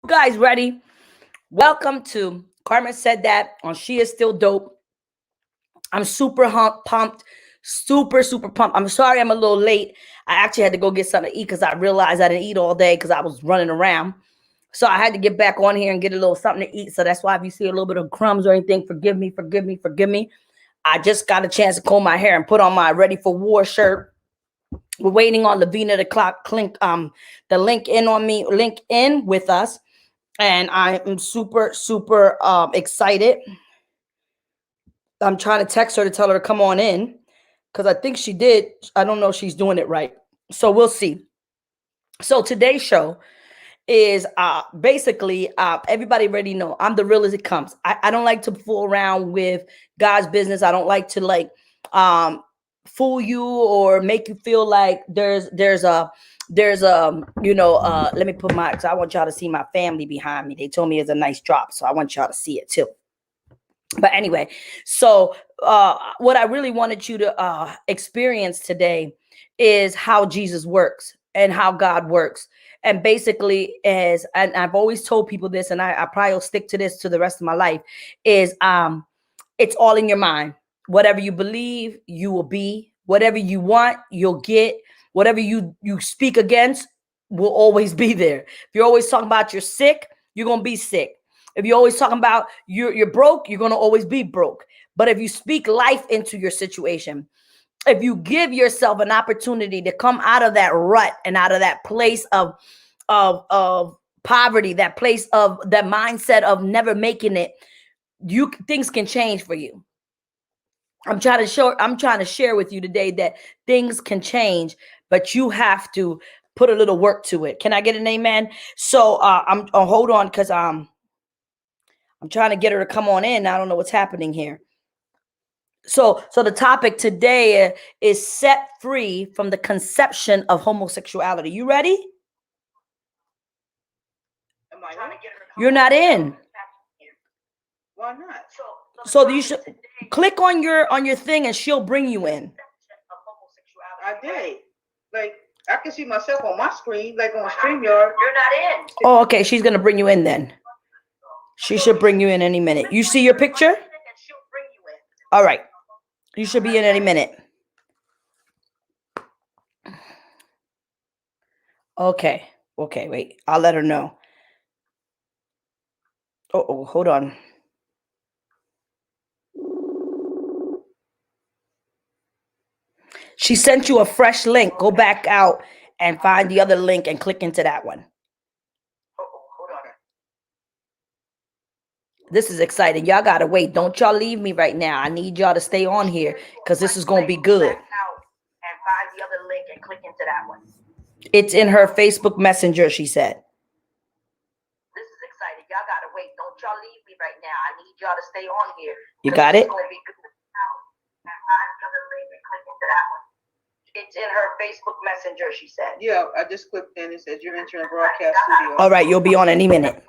Guys, ready? Welcome to Carmen Said That on She Is Still Dope. I'm super pumped, super pumped. I'm sorry I'm a little late. I actually had to go get something to eat because I realized I didn't eat all day because I was running around. So I had to get back on here and get a little something to eat. So that's why if you see a little bit of crumbs or anything, forgive me. I just got a chance to comb my hair and put on my Ready for War shirt. We're waiting on LaVina to the link in with us. And I am super excited. I'm trying to text her to tell her to come on in because I think she did. I don't know if she's doing it right. So we'll see. So today's show is basically everybody already know I'm the real as it comes. I don't like to fool around with God's business. I don't like to fool you or make you feel like there's a let me put my, because I want y'all to see my family behind me. They told me it's a nice drop, so I want y'all to see it too. But anyway, so what I really wanted you to experience today is how Jesus works and how God works. And basically, and I've always told people this, and I probably will stick to this to the rest of my life, is it's all in your mind. Whatever you believe, you will be. Whatever you want, you'll get. Whatever you speak against will always be there. If you're always talking about you're sick, you're going to be sick. If you're always talking about you're broke, you're going to always be broke. But if you speak life into your situation, if you give yourself an opportunity to come out of that rut and out of that place of poverty, that place of that mindset of never making it, things can change for you. I'm trying to share with you today that things can change, but you have to put a little work to it. Can I get an amen? So hold on, because I'm trying to get her to come on in. I don't know what's happening here. So the topic today is set free from the conception of homosexuality. You ready? You're not in. Why not? So you should click on your thing and she'll bring you in. I did. Like, I can see myself on my screen, like on StreamYard. You're not in. Oh, okay. She's gonna bring you in then. She should bring you in any minute. You see your picture? All right. You should be in any minute. Okay. Okay, wait. I'll let her know. Oh, hold on. She sent you a fresh link. Go back out and find the other link and click into that one. This is exciting. Y'all gotta wait. Don't y'all leave me right now. I need y'all to stay on here because this is gonna be good. And find the other link and click into that one. It's in her Facebook Messenger, she said. This is exciting. Y'all gotta wait. Don't y'all leave me right now. I need y'all to stay on here. You got it? And find the other link and click into that one. It's in her Facebook Messenger, she said. Yeah, I just clicked in. It says you're entering broadcast studio. All right, you'll be on any minute.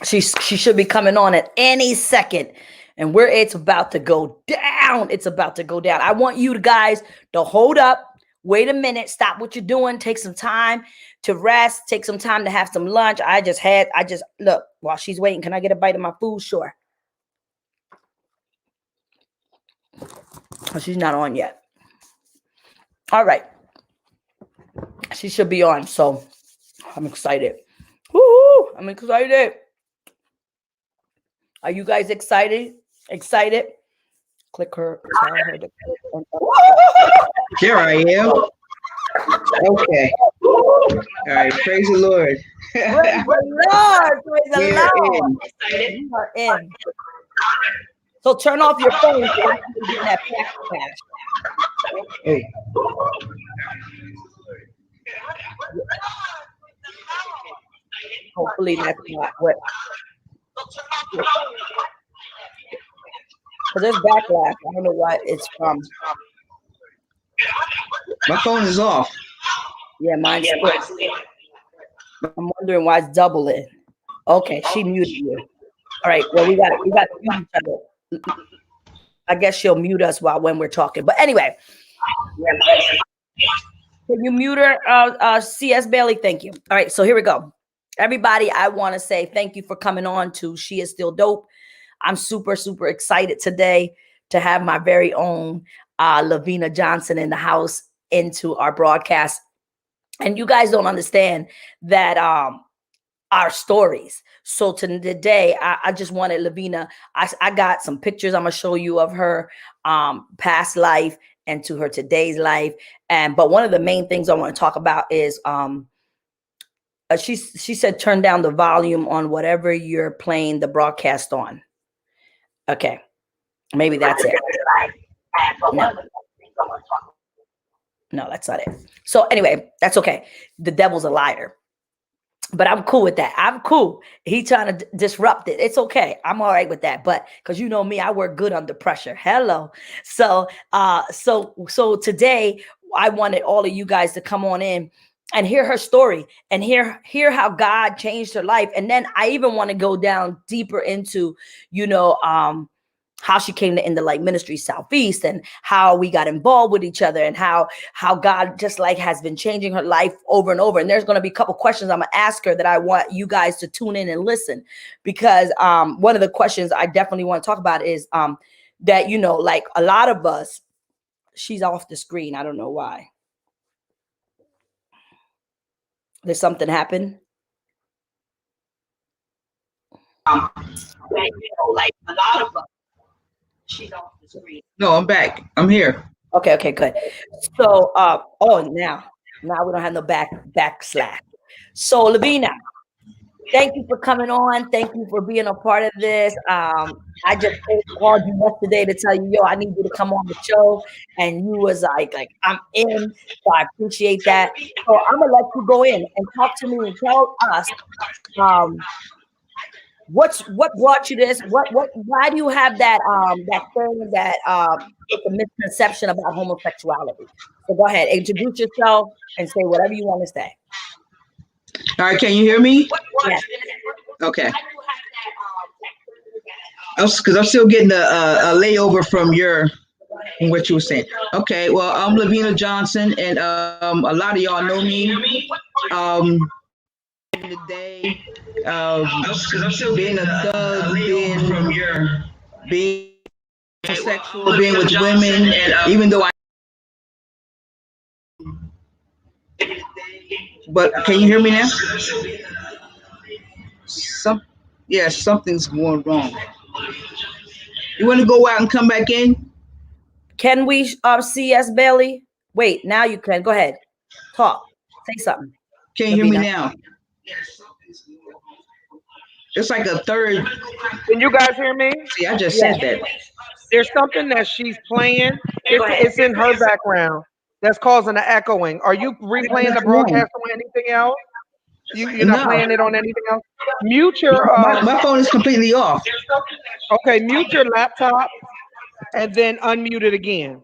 She should be coming on at any second. And where it's about to go down. It's about to go down. I want you guys to hold up. Wait a minute. Stop what you're doing. Take some time to rest. Take some time to have some lunch. Look, while she's waiting, can I get a bite of my food? Sure. Oh, she's not on yet. All right. She should be on. So I'm excited. Woo! I'm excited. Are you guys excited? Excited? Click her. Tell her to. Here I am. Okay. All right. Praise the Lord. Praise the Lord. Praise the Lord. You are in. So turn off your phone so you can get that flash. Hey. Hopefully that's not what. Because there's backlash. I don't know what it's from. My phone is off. Yeah, mine's split. I'm wondering why it's doubling. Okay, she muted you. All right, well, we got to mute each other. I guess she'll mute us when we're talking. But anyway, Can you mute her, CS Bailey? Thank you. All right, so here we go. Everybody, I want to say thank you for coming on to She Is Still Dope. I'm super, super excited today to have my very own LaVina Johnson in the house into our broadcast. And you guys don't understand that our stories. So today, I just wanted LaVina. I got some pictures I'm gonna show you of her past life and to her today's life. But one of the main things I want to talk about is she said turn down the volume on whatever you're playing the broadcast on. Okay, maybe that's it. No, that's not it. So anyway, that's okay. The devil's a liar. But I'm cool with that. I'm cool. He trying to disrupt it. It's okay. I'm all right with that. But because you know me, I work good under pressure. Hello. So so today I wanted all of you guys to come on in and hear her story and hear how God changed her life. And then I even want to go down deeper into, how she came to Light Ministry Southeast and how we got involved with each other and how God just like has been changing her life over and over. And there's going to be a couple questions I'm going to ask her that I want you guys to tune in and listen, because one of the questions I definitely want to talk about is that, like a lot of us, she's off the screen. I don't know why. There's something happened. Like a lot of us. She's off the screen. No, I'm back. I'm here. Okay, good. So, now we don't have no backslash. So, LaVina, thank you for coming on. Thank you for being a part of this. I just called you yesterday to tell you, yo, I need you to come on the show, and you was like I'm in. So I appreciate that. So I'm gonna let you go in and talk to me and tell us, what brought you this? Why do you have that thing that it's a misconception about homosexuality? So go ahead, introduce yourself and say whatever you want to say. All right, can you hear me? Yes. Okay. Because I'm still getting a layover from what you were saying. Okay, well, I'm LaVina Johnson, and a lot of y'all know me. In the day, because I'm still being a thug, being homosexual, being with women, even though But can you hear me now? Something's going wrong. You want to go out and come back in? Can we CS Bailey? Wait, now you can. Go ahead. Talk. Say something. Can you hear me now? It's like a third. Can you guys hear me? See, I just said that. There's something that she's playing. It's in her background that's causing the echoing. Are you replaying the broadcast on anything else? You're not playing it on anything else? Mute your... my phone is completely off. Okay, mute your laptop and then unmute it again.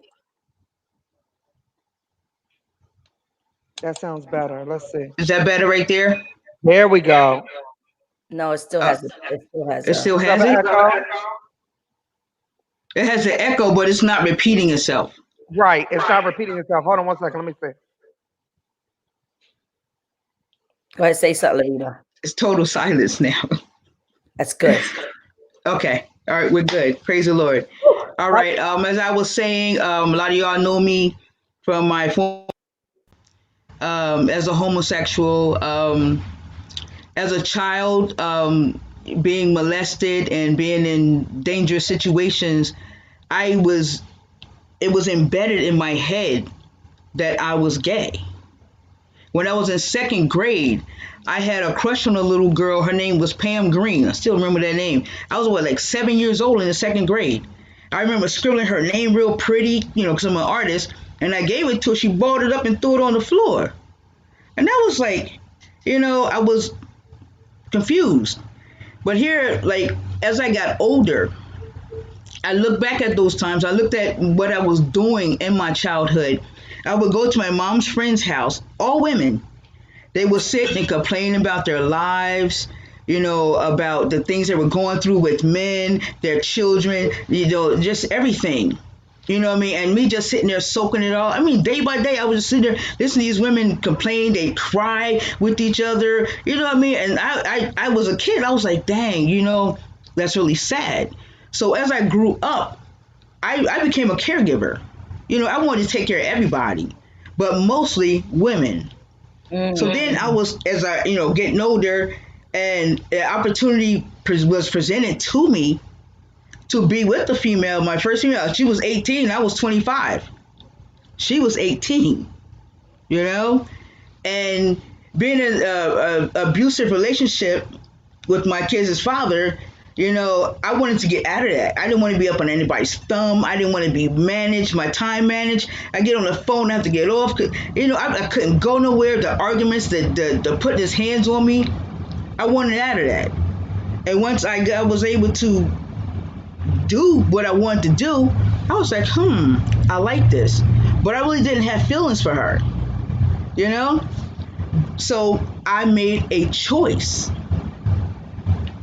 That sounds better. Let's see. Is that better right there? There we go. No, it still has. It still has it. It has an echo, but it's not repeating itself. Right, it's not repeating itself. Hold on 1 second. Let me see. Go ahead, say something, LaVina. It's total silence now. That's good. Okay. All right, we're good. Praise the Lord. All right. As I was saying, a lot of y'all know me from my former as a homosexual. As a child, being molested and being in dangerous situations, it was embedded in my head that I was gay. When I was in second grade, I had a crush on a little girl. Her name was Pam Green. I still remember that name. I was like 7 years old in the second grade. I remember scribbling her name real pretty, because I'm an artist, and I gave it to her. She balled it up and threw it on the floor. And that was like, I was confused. But here, like, as I got older, I look back at those times. I looked at what I was doing in my childhood. I would go to my mom's friend's house, all women. They would sit and complain about their lives, about the things they were going through with men, their children, just everything. You know what I mean? And me just sitting there soaking it all. I mean, day by day, I was just sitting there listening to these women complain. They cry with each other. You know what I mean? And I was a kid. I was like, dang, that's really sad. So as I grew up, I became a caregiver. I wanted to take care of everybody, but mostly women. So then I was, as I, getting older, and the opportunity was presented to me to be with the female, my first female. She was 18, I was 25. She was 18, and being in an abusive relationship with my kids' father, I wanted to get out of that. I didn't want to be up on anybody's thumb. I didn't want to be managed, my time managed. I get on the phone, I have to get off. I couldn't go nowhere. The arguments, the putting his hands on me, I wanted out of that. And once I was able to do what I wanted to do, I was like, I like this. But I really didn't have feelings for her, So I made a choice.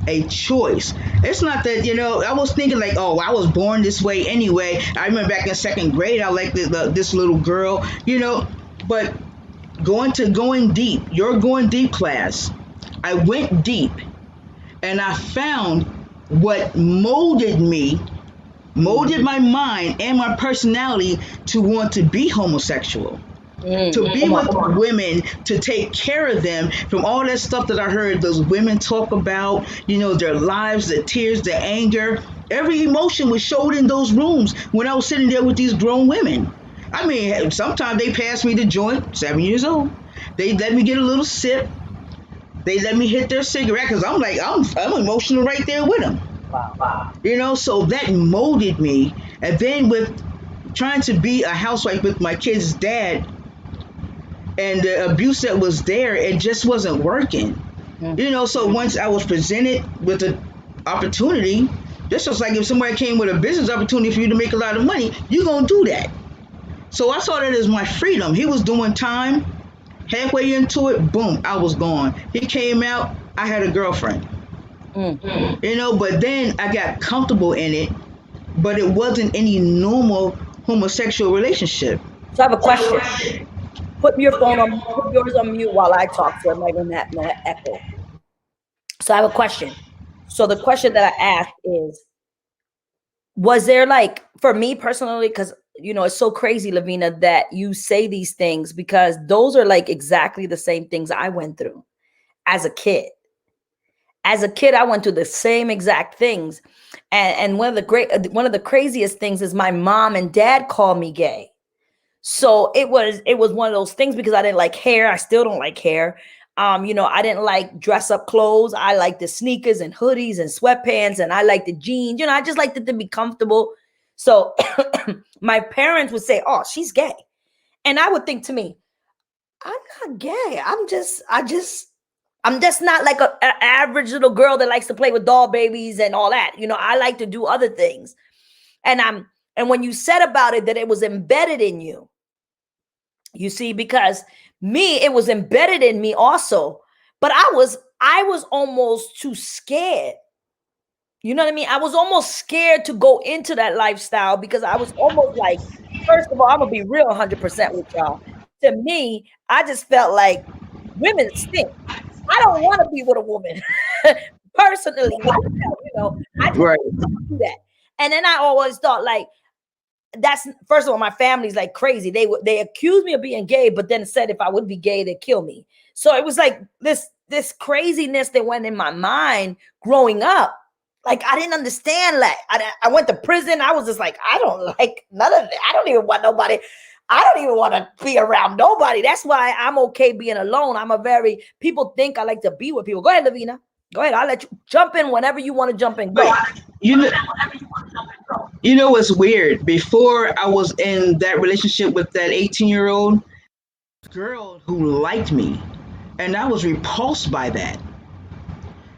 It's not that, I was thinking like, oh, I was born this way anyway. I remember back in second grade, I liked this little girl, but going deep, your going deep class, I went deep and I found what molded my mind and my personality to want to be homosexual. To be with women, to take care of them from all that stuff that I heard those women talk about, their lives, the tears, the anger. Every emotion was showed in those rooms when I was sitting there with these grown women. I mean, sometimes they passed me the joint, 7 years old. They let me get a little sip. They let me hit their cigarette because I'm like, I'm emotional right there with them. Wow. So that molded me. And then with trying to be a housewife with my kid's dad, and the abuse that was there, it just wasn't working. So once I was presented with an opportunity, just like if somebody came with a business opportunity for you to make a lot of money, you're going to do that. So I saw that as my freedom. He was doing time. Halfway into it, boom, I was gone. He came out, I had a girlfriend. But then I got comfortable in it, but it wasn't any normal homosexual relationship. So I have a question. Put yours on mute while I talk, so I'm not gonna have no echo. So I have a question. So the question that I asked is, was there like, for me personally, because it's so crazy, LaVina, that you say these things, because those are like exactly the same things I went through as a kid. As a kid, I went through the same exact things. And one of the craziest things is my mom and dad called me gay. So it was one of those things, because I didn't like hair. I still don't like hair. I didn't like dress up clothes. I liked the sneakers and hoodies and sweatpants, and I liked the jeans. I just liked it to be comfortable. So my parents would say, "Oh, she's gay." And I would think to me, I'm not gay. I'm just not like an average little girl that likes to play with doll babies and all that. I like to do other things. And when you said about it, that it was embedded in you, you see, because me, it was embedded in me also, but I was almost too scared. You know what I mean? I was almost scared to go into that lifestyle, because I was almost like, first of all, I'm gonna be real 100% with y'all. To me, I just felt like women stink. I don't want to be with a woman personally. I just don't do that. And then I always thought, like, that's, first of all, my family's like crazy. They accused me of being gay, but then said if I would be gay, they'd kill me. So it was like this craziness that went in my mind growing up. Like, I didn't understand. Like, I went to prison. I was just like, I don't like none of it. I don't even want nobody. I don't even want to be around nobody. That's why I'm okay being alone. People think I like to be with people. Go ahead, LaVina. Go ahead. I'll let you jump in whenever you want to jump in. Go. You know what's weird? Before I was in that relationship with that 18-year-old girl who liked me, and I was repulsed by that.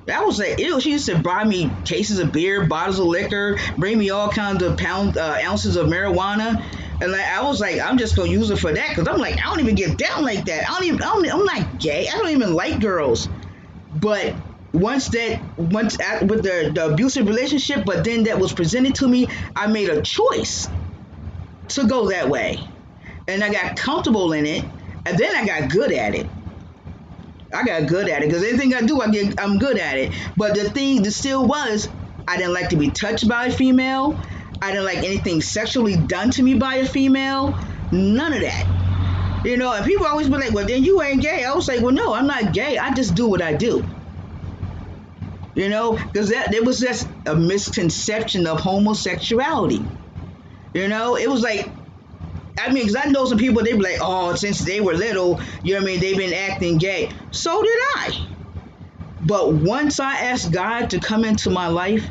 That was like, she used to buy me cases of beer, bottles of liquor, bring me all kinds of ounces of marijuana. And I was like, I'm just gonna use it for that, because I'm like, I don't even get down like that. I'm not gay. I don't even like girls. But once with the abusive relationship, but then that was presented to me, I made a choice. to go that way. And I got comfortable in it, and then I got good at it. Because anything I do, I'm good at it. But the still was, I didn't like to be touched by a female. I didn't like anything sexually done to me by a female. None of that. And people always be like, well, then you ain't gay. I was like, well, no, I'm not gay. I just do what I do. Because it was just a misconception of homosexuality. It was like, because I know some people, they be like, oh, since they were little, they've been acting gay. So did I. But once I asked God to come into my life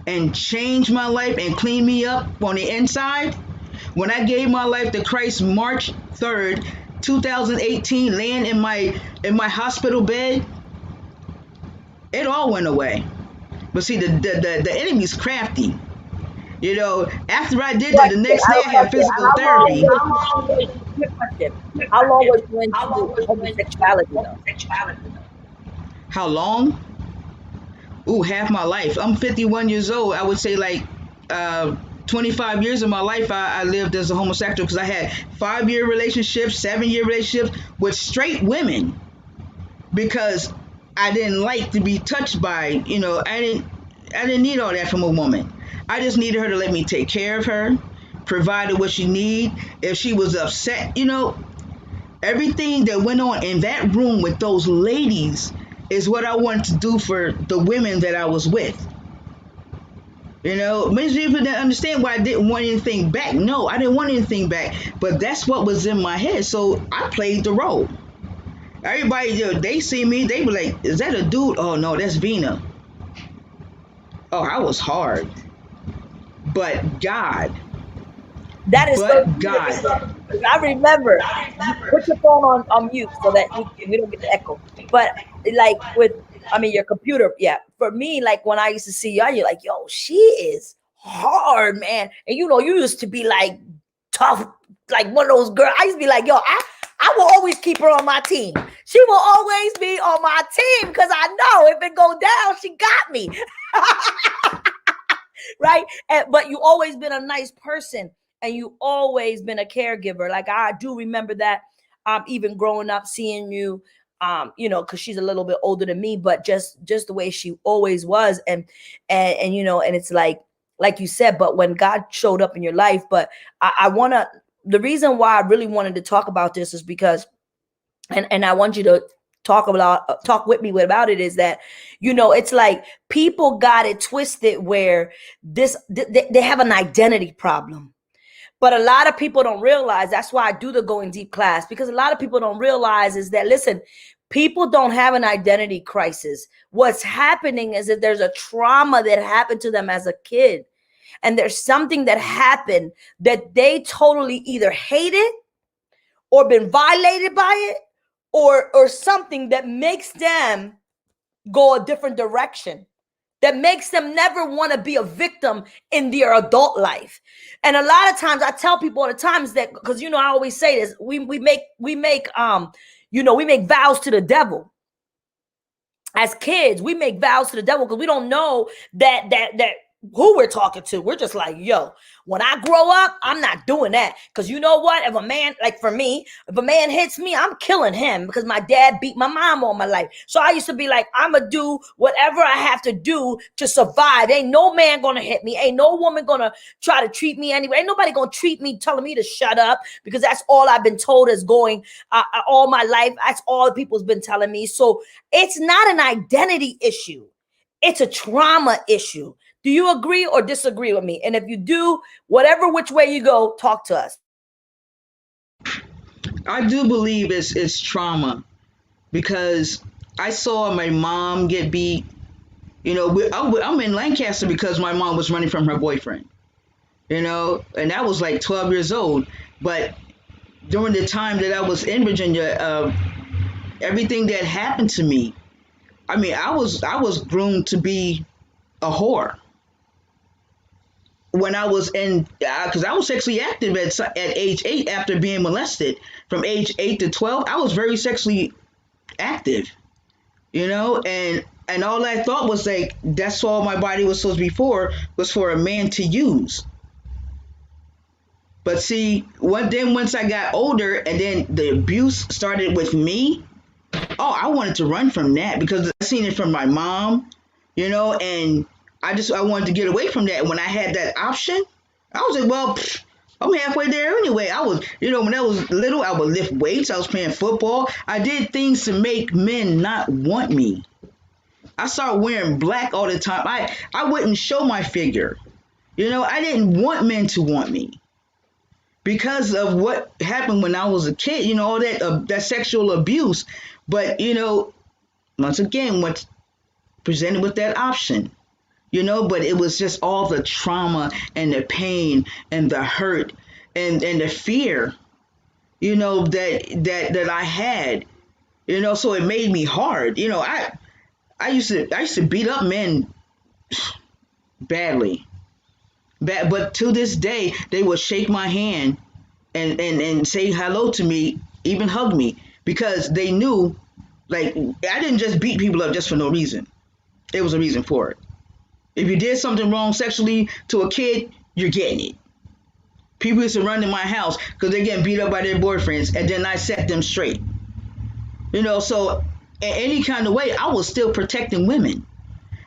and change my life and clean me up on the inside, when I gave my life to Christ March 3rd, 2018, laying in my hospital bed, it all went away. But see, the enemy's crafty. After I did that, the next day I had physical therapy. How long was you into homosexuality though? How long? Ooh, half my life. I'm 51 years old. I would say like 25 years of my life I lived as a homosexual, because I had 5-year relationships, 7-year relationships with straight women, because I didn't like to be touched by, I didn't need all that from a woman. I just needed her to let me take care of her, provide her what she need. If she was upset, everything that went on in that room with those ladies is what I wanted to do for the women that I was with. Many people didn't understand why I didn't want anything back. No, I didn't want anything back, but that's what was in my head. So I played the role. Everybody, they see me, they be like, is that a dude? Oh no, that's Vina. Oh, I was hard. But God. That is so God. I remember. Put your phone on mute so that we don't get the echo. But like your computer, yeah. For me, like when I used to see y'all, you're like, yo, she is hard, man. And you used to be like tough, like one of those girls. I used to be like, yo, I will always keep her on my team. She will always be on my team, because I know if it go down, she got me. Right? But you always been a nice person, and you always been a caregiver. Like I do remember that, even growing up, seeing you, because she's a little bit older than me, but just the way she always was, and it's like you said, but when God showed up in your life. But the reason why I really wanted to talk about this is because, and I want you to talk with me about it, is that, it's like people got it twisted where they have an identity problem. But a lot of people don't realize, that's why I do the Going Deep class, because a lot of people don't realize is that, listen, people don't have an identity crisis. What's happening is that there's a trauma that happened to them as a kid. And there's something that happened that they totally either hated or been violated by it, or something that makes them go a different direction, that makes them never want to be a victim in their adult life. And a lot of times I tell people all the time is that, because I always say this, we make vows to the devil. As kids, we make vows to the devil because we don't know that who we're talking to. We're just like, yo, when I grow up, I'm not doing that. Because you know what? If a man, like for me, if a man hits me, I'm killing him, because my dad beat my mom all my life. So I used to be like, I'm going to do whatever I have to do to survive. Ain't no man going to hit me. Ain't no woman going to try to treat me anyway. Ain't nobody going to treat me, telling me to shut up, because that's all I've been told is going all my life. That's all people's been telling me. So it's not an identity issue. It's a trauma issue. Do you agree or disagree with me? And if you do, whatever which way you go, talk to us. I do believe it's trauma, because I saw my mom get beat. I'm in Lancaster because my mom was running from her boyfriend, and that was like 12 years old. But during the time that I was in Virginia, everything that happened to me, I was groomed to be a whore. When I was because I was sexually active at age 8 after being molested. From age 8 to 12, I was very sexually active, and all I thought was like, that's all my body was supposed to be for, was for a man to use. But see, once I got older and then the abuse started with me, I wanted to run from that because I seen it from my mom, and I wanted to get away from that. And when I had that option, I was like, well, I'm halfway there anyway. I was, when I was little, I would lift weights. I was playing football. I did things to make men not want me. I started wearing black all the time. I wouldn't show my figure. I didn't want men to want me because of what happened when I was a kid, all that sexual abuse. But, once again, what's presented with that option, but it was just all the trauma and the pain and the hurt and the fear, that I had, so it made me hard. I used to beat up men badly. But to this day, they will shake my hand and say hello to me, even hug me, because they knew, like, I didn't just beat people up just for no reason. There was a reason for it. If you did something wrong sexually to a kid, you're getting it. People used to run in my house because they're getting beat up by their boyfriends, and then I set them straight. So in any kind of way, I was still protecting women.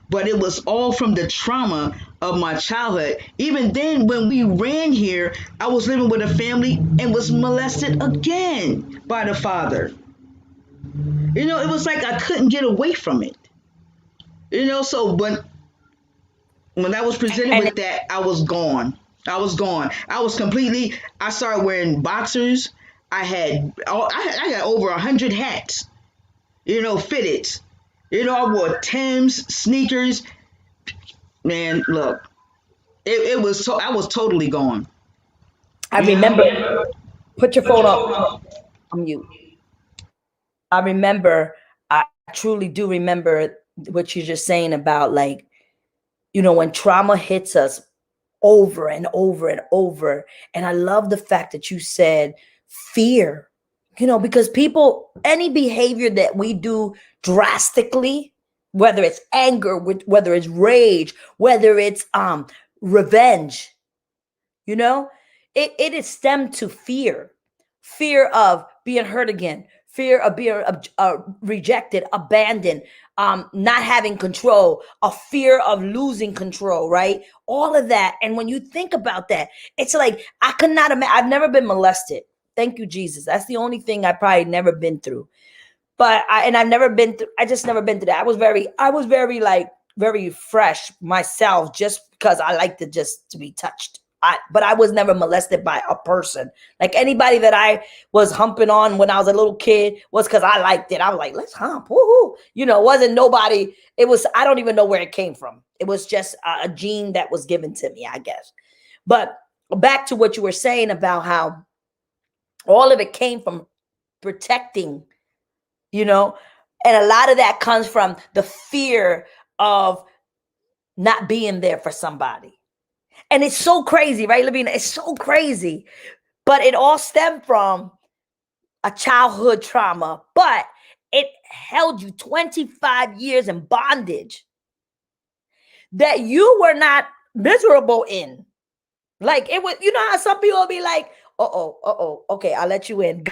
But it was all from the trauma of my childhood. Even then, when we ran here, I was living with a family and was molested again by the father. It was like I couldn't get away from it. So when I was presented with that, I was gone. I started wearing boxers. I got over 100 hats, fitted. I wore Timbs, sneakers. Man, look, I was totally gone. I remember, put your phone up on mute. I remember, I truly do remember what you're just saying about, like, when trauma hits us over and over and over. And I love the fact that you said fear, because any behavior that we do drastically, whether it's anger, whether it's rage, whether it's revenge, it is stemmed to fear of being hurt again, fear of being rejected, abandoned, not having control, a fear of losing control, right? All of that. And when you think about that, it's like, I could not imagine. I've never been molested. Thank you, Jesus. That's the only thing I probably never been through. But I've never been through, I just never been through that. I was very like, very fresh myself, just because I like to be touched. But I was never molested by a person. Like, anybody that I was humping on when I was a little kid was because I liked it. I was like, let's hump. Woohoo. It wasn't nobody. I don't even know where it came from. It was just a gene that was given to me, I guess. But back to what you were saying about how all of it came from protecting, and a lot of that comes from the fear of not being there for somebody. And it's so crazy, right, LaVina? It's so crazy. But it all stemmed from a childhood trauma. But it held you 25 years in bondage that you were not miserable in. Like, it was, how some people will be like, okay, I'll let you in.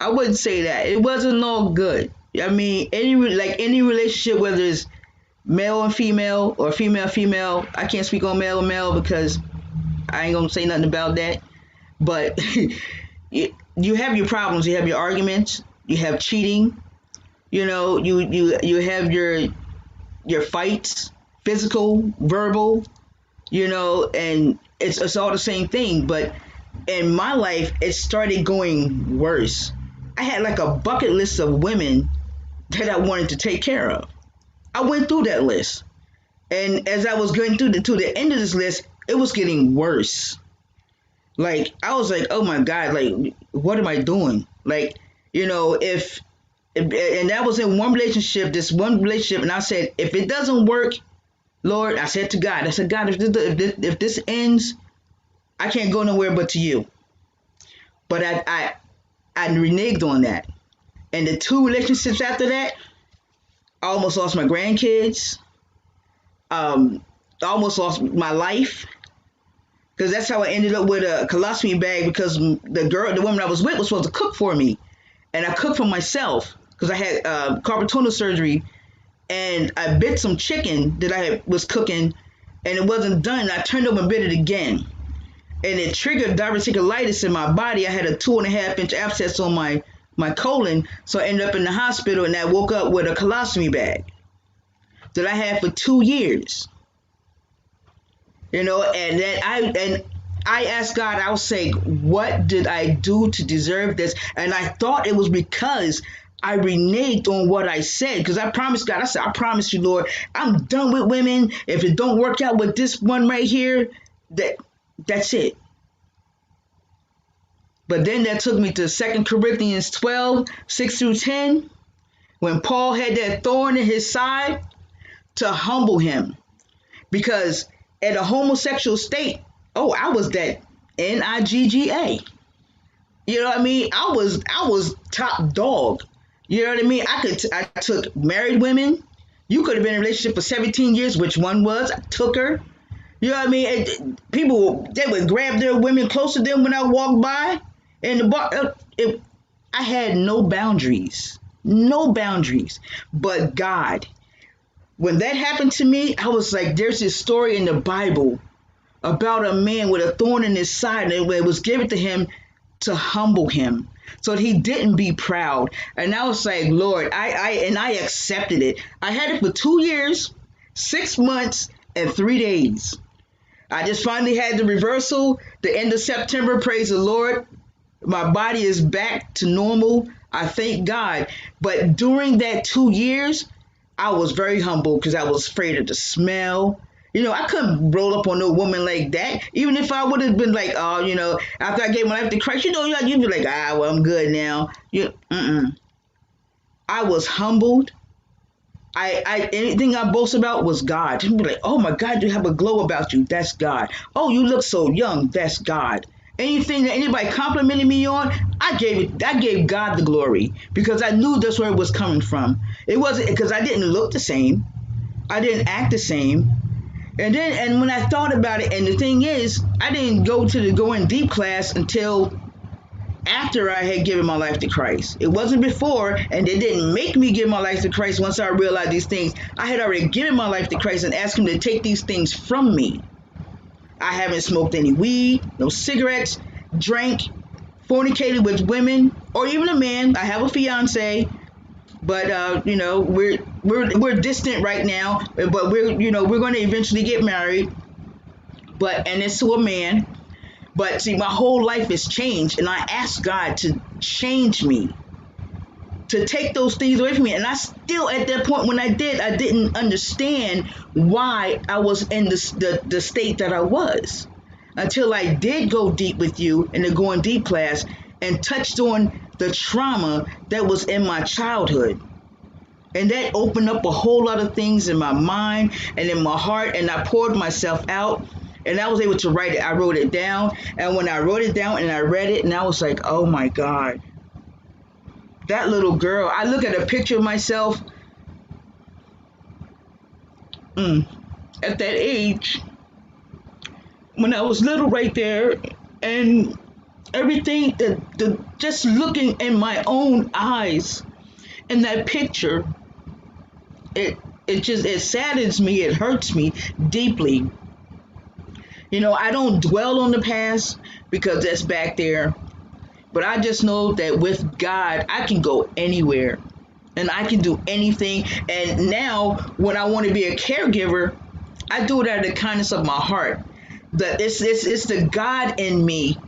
I wouldn't say that. It wasn't all good. I mean, any relationship, whether it's male and female or female, I can't speak on male and male because I ain't gonna say nothing about that. But you have your problems, you have your arguments, you have cheating, you have your fights, physical, verbal, and it's all the same thing. But in my life, it started going worse. I had like a bucket list of women that I wanted to take care of. I went through that list. And as I was going to the end of this list, it was getting worse. Like, I was like, oh my God, like, what am I doing? Like, if and that was in this one relationship. And I said, if it doesn't work, Lord, I said to God, God, if this ends, I can't go nowhere but to you. But I reneged on that. And the 2 relationships after that, I almost lost my grandkids. I almost lost my life because that's how I ended up with a colostomy bag, because the woman I was with was supposed to cook for me, and I cooked for myself because I had carpal tunnel surgery, and I bit some chicken that was cooking, and it wasn't done. I turned over and bit it again, and it triggered diverticulitis in my body. I had a 2.5-inch abscess on my colon, so I ended up in the hospital, and I woke up with a colostomy bag that I had for 2 years. You know, and then I asked God, I was saying, what did I do to deserve this? And I thought it was because I reneged on what I said, because I promised God, I said, I promise you, Lord, I'm done with women. If it don't work out with this one right here, that's it. But then that took me to 2 Corinthians 12, 6 through 10, when Paul had that thorn in his side to humble him. Because at a homosexual state, I was that NIGGA. You know what I mean? I was top dog. You know what I mean? I took married women. You could have been in a relationship for 17 years, which one was. I took her. You know what I mean? People, they would grab their women close to them when I walked by in the bar. I had no boundaries. No boundaries. But God, when that happened to me, I was like, there's this story in the Bible about a man with a thorn in his side, and it was given to him to humble him so that he didn't be proud. And I was like, Lord, I accepted it. I had it for 2 years, 6 months, and 3 days. I just finally had the reversal the end of September. Praise the Lord. My body is back to normal. I thank God. But during that 2 years, I was very humble because I was afraid of the smell. You know, I couldn't roll up on no woman like that. Even if I would have been like, after I gave my life to Christ, you'd be like, well, I'm good now. I was humbled. Anything I boast about was God. People be like, oh my God, you have a glow about you. That's God. Oh, you look so young. That's God. Anything that anybody complimented me on, I gave God the glory, because I knew that's where it was coming from. It wasn't because I didn't look the same. I didn't act the same. And when I thought about it, and the thing is, I didn't go to the Going Deep class until after I had given my life to Christ. It wasn't before, and they didn't make me give my life to Christ once I realized these things. I had already given my life to Christ and asked him to take these things from me. I haven't smoked any weed, no cigarettes, drank, fornicated with women, or even a man. I have a fiance, but we're distant right now. But we're going to eventually get married. And it's to a man. But see, my whole life has changed, and I asked God to change me, to take those things away from me. And I still, at that point when I didn't understand why I was in the state that I was, until I did go deep with you in the Going Deep class and touched on the trauma that was in my childhood. And that opened up a whole lot of things in my mind and in my heart, and I poured myself out. And I was able to write it. I wrote it down. And when I wrote it down and I read it, and I was like, oh my God. That little girl, I look at a picture of myself at that age, when I was little right there, and everything, just looking in my own eyes in that picture, it saddens me, it hurts me deeply. I don't dwell on the past because that's back there. But I just know that with God, I can go anywhere and I can do anything. And now when I want to be a caregiver, I do it out of the kindness of my heart. That it's the God in me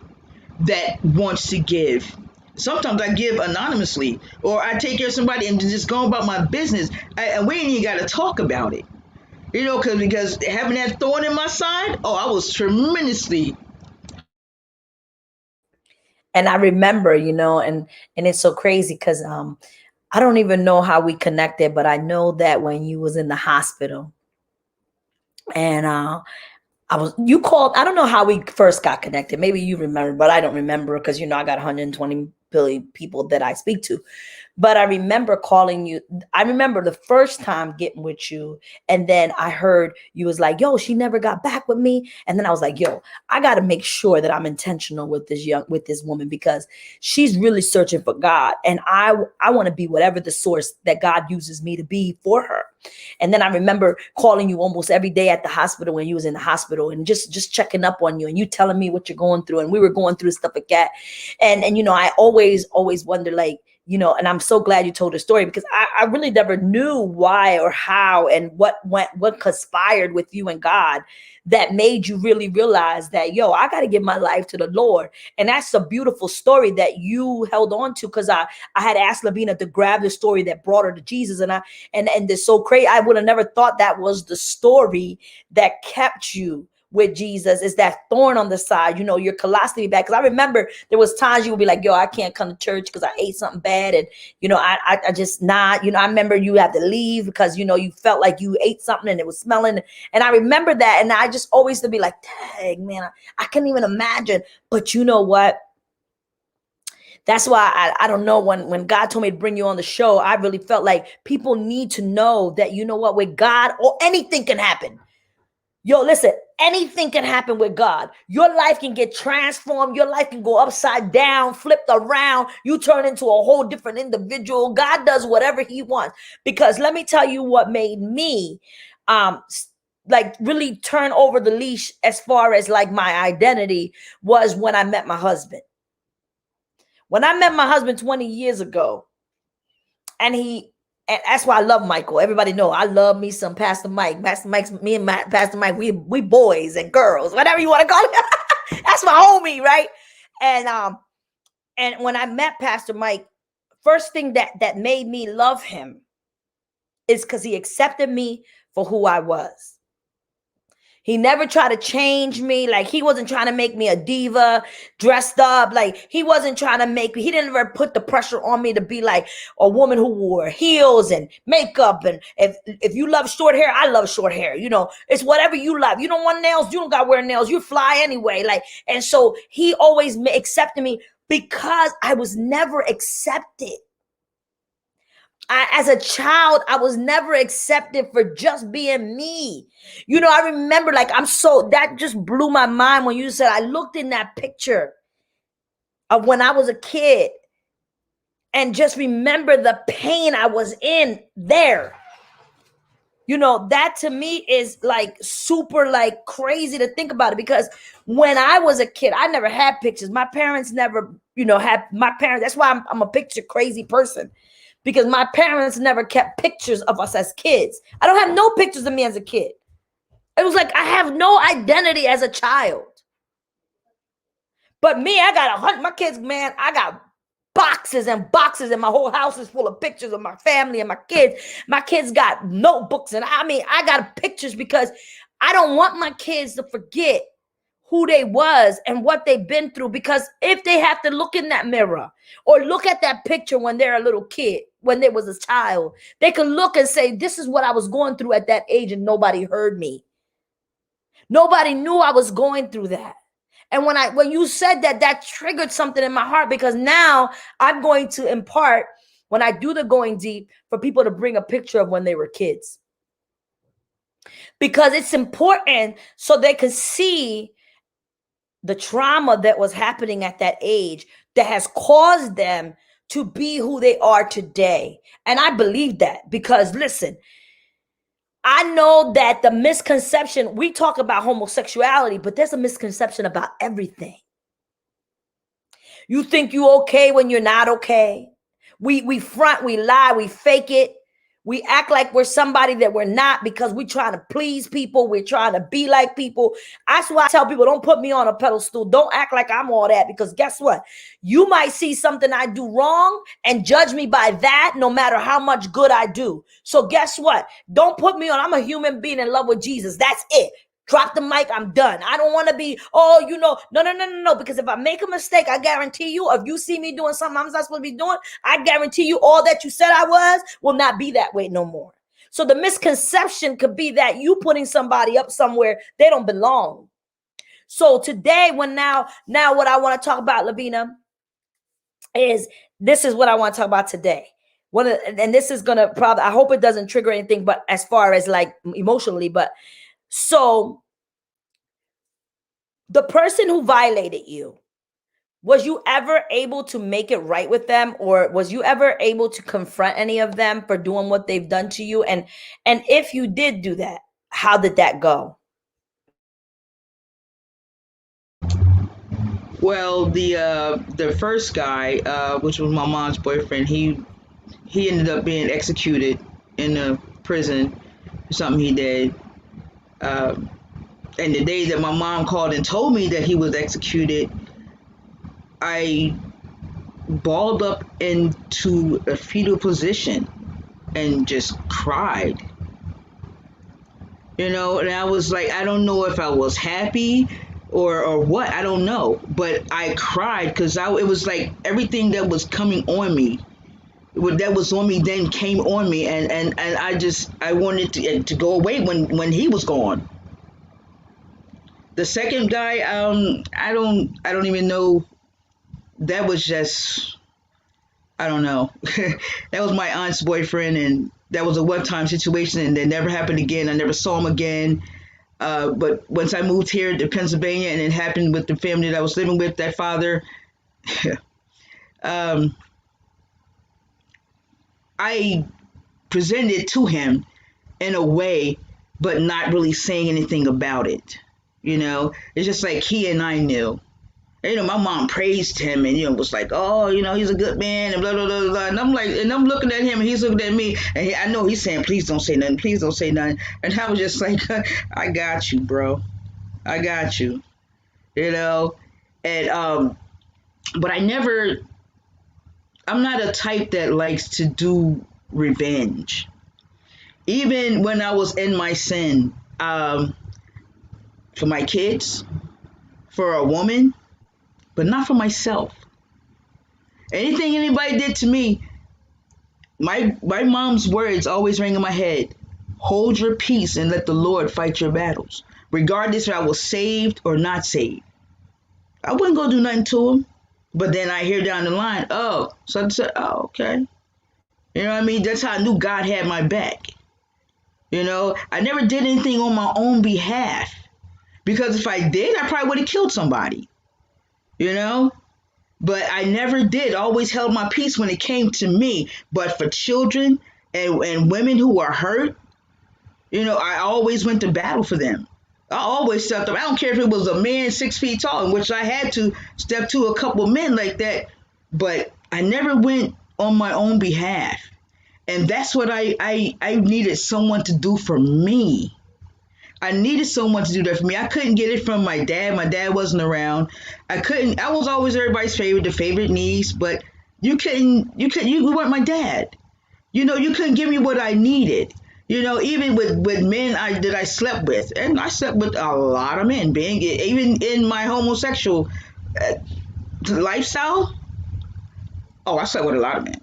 that wants to give. Sometimes I give anonymously, or I take care of somebody and just go about my business. And we ain't even got to talk about it. Because having that thorn in my side, I was tremendously. And I remember, and it's so crazy because I don't even know how we connected, but I know that when you was in the hospital, and you called. I don't know how we first got connected. Maybe you remember, but I don't remember because I got 120 billion people that I speak to. But I remember calling you. I remember the first time getting with you. And then I heard you was like, yo, she never got back with me. And then I was like, yo, I got to make sure that I'm intentional with this woman, because she's really searching for God. And I want to be whatever the source that God uses me to be for her. And then I remember calling you almost every day at the hospital when you was in the hospital, and just checking up on you, and you telling me what you're going through. And we were going through stuff like that. And you know, I always wonder, like, you know, and I'm so glad you told the story, because I really never knew why or how and what conspired with you and God that made you really realize that, yo, I got to give my life to the Lord. And that's a beautiful story that you held on to, because I had asked LaVina to grab the story that brought her to Jesus. And it's so crazy. I would have never thought that was the story that kept you with Jesus, is that thorn on the side, you know, your colostomy bag. Because I remember there was times you would be like, yo, I can't come to church because I ate something bad. And, you know, I just not, you know, I remember you had to leave because, you know, you felt like you ate something and it was smelling. And I remember that. And I just always to be like, dang, man, I can't even imagine. But you know what? That's why I don't know, when God told me to bring you on the show, I really felt like people need to know that, you know what, with God, or anything can happen. Yo, listen, anything can happen with God. Your life can get transformed. Your life can go upside down, flipped around. You turn into a whole different individual. God does whatever he wants. Because let me tell you what made me like really turn over the leash as far as like my identity was when I met my husband. When I met my husband 20 years ago, and that's why I love Michael. Everybody know I love me some Pastor Mike. Pastor Mike's me and Pastor Mike. We boys and girls, whatever you want to call it. That's my homie, right? And when I met Pastor Mike, first thing that made me love him is because he accepted me for who I was. He never tried to change me. Like, he wasn't trying to make me a diva, dressed up. Like, he wasn't trying to he didn't ever put the pressure on me to be like a woman who wore heels and makeup. And if you love short hair, I love short hair. You know, it's whatever you love. You don't want nails, you don't got to wear nails. You fly anyway. Like, and so he always accepted me because I was never accepted. As a child, I was never accepted for just being me. You know, I remember, like, that just blew my mind when you said, I looked in that picture of when I was a kid and just remember the pain I was in there. You know, that to me is like super like crazy to think about it, because when I was a kid, I never had pictures. My parents never, you know, that's why I'm a picture crazy person. Because my parents never kept pictures of us as kids. I don't have no pictures of me as a kid. It was like I have no identity as a child. But me, I got my kids, man, I got boxes and boxes, and my whole house is full of pictures of my family and my kids. My kids got notebooks, and I got pictures because I don't want my kids to forget who they was and what they've been through. Because if they have to look in that mirror or look at that picture when they're a little kid, when they was a child, they can look and say, this is what I was going through at that age, and nobody heard me. Nobody knew I was going through that. And when you said that, that triggered something in my heart, because now I'm going to impart, when I do the going deep, for people to bring a picture of when they were kids. Because it's important so they can see the trauma that was happening at that age that has caused them to be who they are today. And I believe that, because listen, I know that the misconception, we talk about homosexuality, but there's a misconception about everything. You think you okay when you're not okay. We front, we lie, we fake it. We act like we're somebody that we're not, because we're trying to please people. We're trying to be like people. That's why I tell people, don't put me on a pedestal. Don't act like I'm all that, because guess what? You might see something I do wrong and judge me by that, no matter how much good I do. So guess what? Don't put me on. I'm a human being in love with Jesus. That's it. Drop the mic. I'm done. I don't want to be, no. Because if I make a mistake, I guarantee you, if you see me doing something I'm not supposed to be doing, I guarantee you all that you said I was will not be that way no more. So the misconception could be that you putting somebody up somewhere they don't belong. So today, now what I want to talk about, LaVina, this is what I want to talk about today. and this is gonna probably, I hope it doesn't trigger anything, but as far as like emotionally, but so the person who violated you, was you ever able to make it right with them, or was you ever able to confront any of them for doing what they've done to you? And if you did do that, how did that go? Well, the first guy, which was my mom's boyfriend, he ended up being executed in a prison for something he did. Uh, and the day that my mom called and told me that he was executed, I balled up into a fetal position and just cried. You know, and I was like, I don't know if I was happy or what, I don't know, but I cried because it was like everything that was coming on me, that was on me then came on me, and I wanted to go away when he was gone. The second guy, I don't even know. That was just, I don't know. That was my aunt's boyfriend, and that was a one-time situation, and that never happened again. I never saw him again. But once I moved here to Pennsylvania, and it happened with the family that I was living with, that father, um, I presented to him in a way, but not really saying anything about it. You know, it's just like he and I knew. And, you know, my mom praised him and, you know, was like, oh, you know, he's a good man and blah, blah, blah, blah. And I'm like, and I'm looking at him and he's looking at me. And I know he's saying, please don't say nothing. Please don't say nothing. And I was just like, I got you, bro. I got you. You know? And, but I'm not a type that likes to do revenge. Even when I was in my sin, for my kids, for a woman, but not for myself. Anything anybody did to me, my mom's words always ring in my head. Hold your peace and let the Lord fight your battles. Regardless if I was saved or not saved. I wouldn't go do nothing to him. But then I hear down the line, oh, so oh, okay. You know what I mean? That's how I knew God had my back. You know, I never did anything on my own behalf. Because if I did, I probably would have killed somebody. You know? But I never did. I always held my peace when it came to me. But for children and women who are hurt, you know, I always went to battle for them. I always stepped up. I don't care if it was a man 6 feet tall, in which I had to step to a couple men like that. But I never went on my own behalf. And that's what I needed someone to do for me. I needed someone to do that for me. I couldn't get it from my dad. My dad wasn't around. I was always everybody's favorite, the favorite niece, but you weren't my dad. You know, you couldn't give me what I needed. You know, even with men that I slept with, and I slept with a lot of men, even in my homosexual lifestyle. Oh, I slept with a lot of men.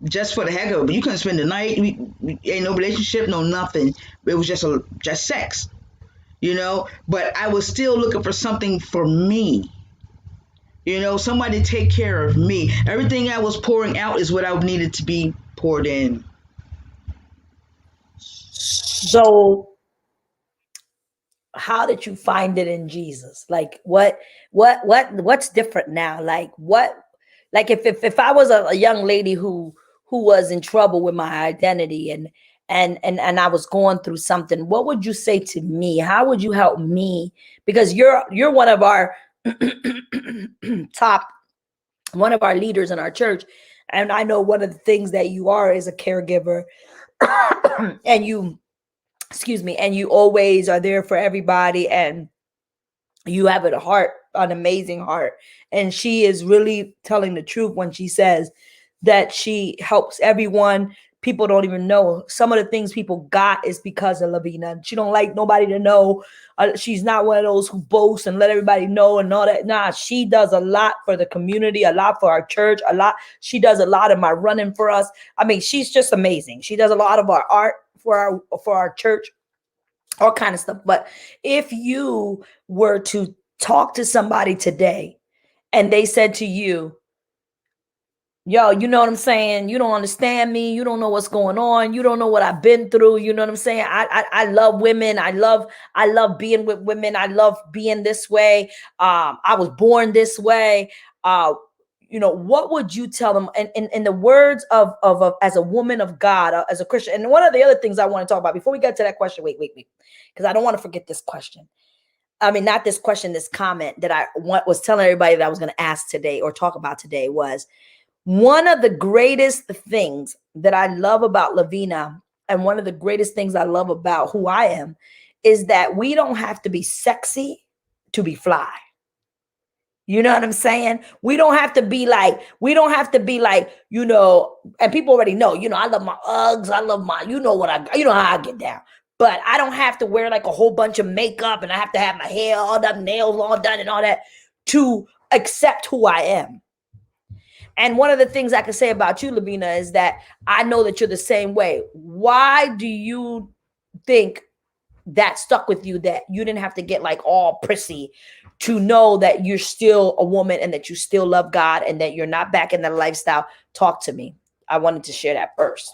Just for the heck of it. But you couldn't spend the night. We ain't no relationship, no nothing. It was just sex. You know, but I was still looking for something for me. You know, somebody to take care of me. Everything I was pouring out is what I needed to be poured in. So how did you find it in Jesus? Like what's different now? Like if I was a young lady who was in trouble with my identity and I was going through something, what would you say to me? How would you help me? Because you're one of our top, one of our leaders in our church, and I know one of the things that you are is a caregiver. And you, excuse me, and you always are there for everybody, and you have a heart, an amazing heart. And she is really telling the truth when she says that she helps everyone. People don't even know some of the things people got is because of LaVina. She don't like nobody to know. She's not one of those who boast and let everybody know and all that. Nah, she does a lot for the community, a lot for our church, a lot. She does a lot of my running for us. I mean, she's just amazing. She does a lot of our art for our church, all kind of stuff. But if you were to talk to somebody today and they said to you, Yo, you know what I'm saying? You don't understand me. You don't know what's going on. You don't know what I've been through. You know what I'm saying? I love women. I love being with women. I love being this way. I was born this way. What would you tell them in the words of as a woman of God, as a Christian? And one of the other things I want to talk about before we get to that question, wait, because I don't want to forget this question. I mean, not this question, this comment that was telling everybody that I was going to ask today or talk about today was, one of the greatest things that I love about LaVina, and one of the greatest things I love about who I am, is that we don't have to be sexy to be fly. You know what I'm saying? We don't have to be like, and people already know, I love my Uggs. I love my, how I get down. But I don't have to wear like a whole bunch of makeup and I have to have my hair all done, nails all done and all that to accept who I am. And one of the things I can say about you, LaVina, is that I know that you're the same way. Why do you think that stuck with you, that you didn't have to get like all prissy to know that you're still a woman and that you still love God and that you're not back in that lifestyle? Talk to me. I wanted to share that first.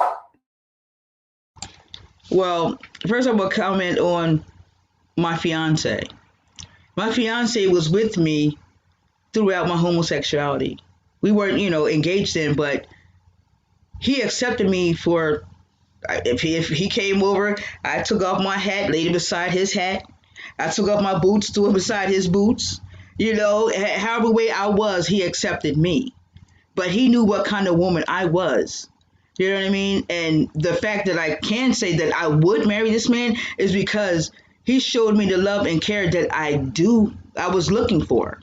Well, first I will comment on my fiance. My fiance was with me throughout my homosexuality. We weren't, engaged in, but he accepted me for, if he came over, I took off my hat, laid it beside his hat. I took off my boots, threw it beside his boots. However way I was, he accepted me. But he knew what kind of woman I was. You know what I mean? And the fact that I can say that I would marry this man is because he showed me the love and care that I was looking for.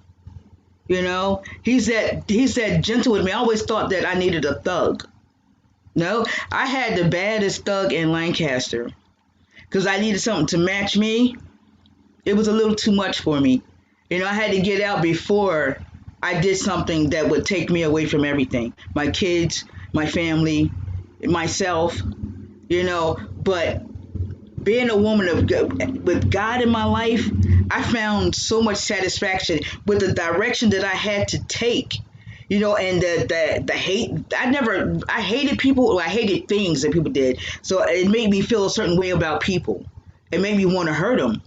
He's that gentle with me. I always thought that I needed a thug. No, I had the baddest thug in Lancaster because I needed something to match me. It was a little too much for me. I had to get out before I did something that would take me away from everything. My kids, my family, myself, but being a woman with God in my life, I found so much satisfaction with the direction that I had to take, and the hate. I hated people, or I hated things that people did. So it made me feel a certain way about people. It made me want to hurt them.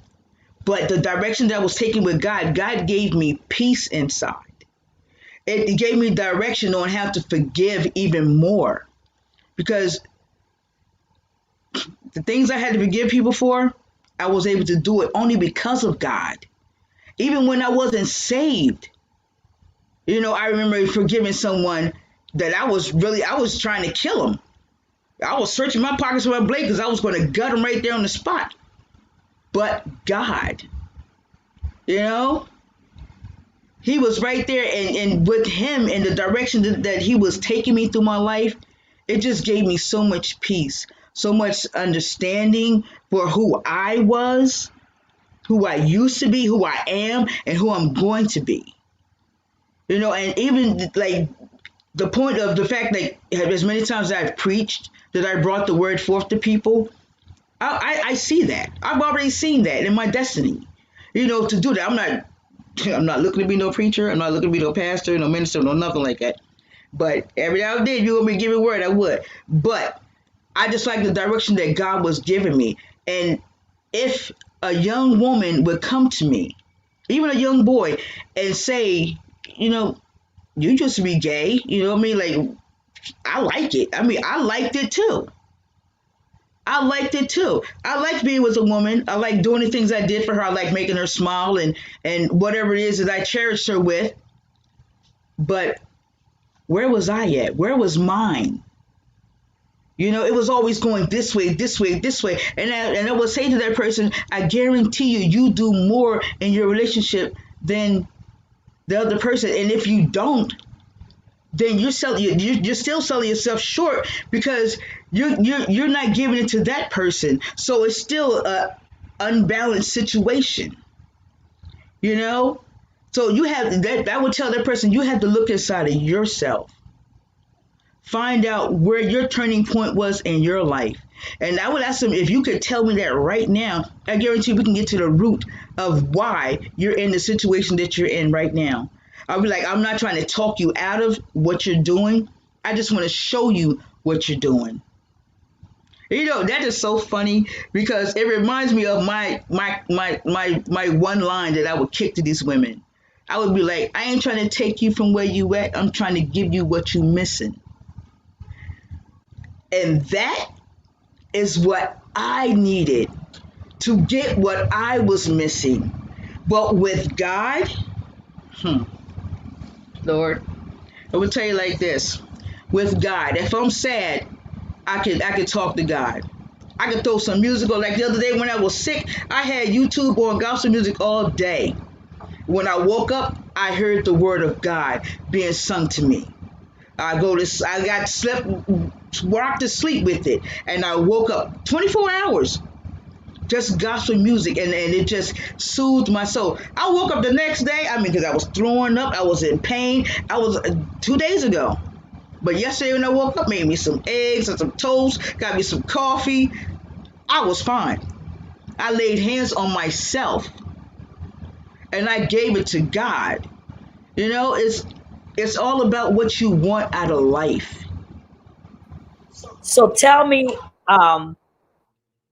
But the direction that I was taking with God gave me peace inside. It gave me direction on how to forgive even more. Because the things I had to forgive people for, I was able to do it only because of God. Even when I wasn't saved, I remember forgiving someone that I was trying to kill him. I was searching my pockets for a blade because I was going to gut him right there on the spot. But God, he was right there, and with him and the direction that he was taking me through my life, it just gave me so much peace, so much understanding for who I was, who I used to be, who I am, and who I'm going to be. And even like the point of the fact that as many times as I've preached, that I brought the word forth to people, I see that. I've already seen that in my destiny, to do that. I'm not looking to be no preacher. I'm not looking to be no pastor, no minister, no nothing like that. But every now and then, you want me to give a word, I would. But I just like the direction that God was giving me. And if a young woman would come to me, even a young boy, and say, you just be gay, like, I like it. I mean, I liked it too. I liked it too. I liked being with a woman. I like doing the things I did for her. I like making her smile and whatever it is that I cherished her with. But where was I at? Where was mine? It was always going this way, this way, this way. And I would say to that person, I guarantee you do more in your relationship than the other person. And if you don't, then you're still selling yourself short because you're not giving it to that person. So it's still a unbalanced situation. So you have that. I would tell that person, you have to look inside of yourself. Find out where your turning point was in your life. And I would ask them, if you could tell me that right now, I guarantee we can get to the root of why you're in the situation that you're in right now. I'll be like, I'm not trying to talk you out of what you're doing, I just want to show you what you're doing. You know, that is so funny because it reminds me of my one line that I would kick to these women. I would be like, I ain't trying to take you from where you at. I'm trying to give you what you missing. And that is what I needed to get what I was missing. But with God, Lord, I would tell you like this. With God, if I'm sad, I could talk to God. I could throw some music on. Like the other day when I was sick, I had YouTube on gospel music all day. When I woke up, I heard the word of God being sung to me. I got slept, rocked to sleep with it, and I woke up 24 hours, just gospel music, and it just soothed my soul. I woke up the next day, I mean, because I was throwing up, I was in pain. I was 2 days ago. But yesterday when I woke up, made me some eggs and some toast, got me some coffee. I was fine. I laid hands on myself and I gave it to God. You know, it's all about what you want out of life. So tell me,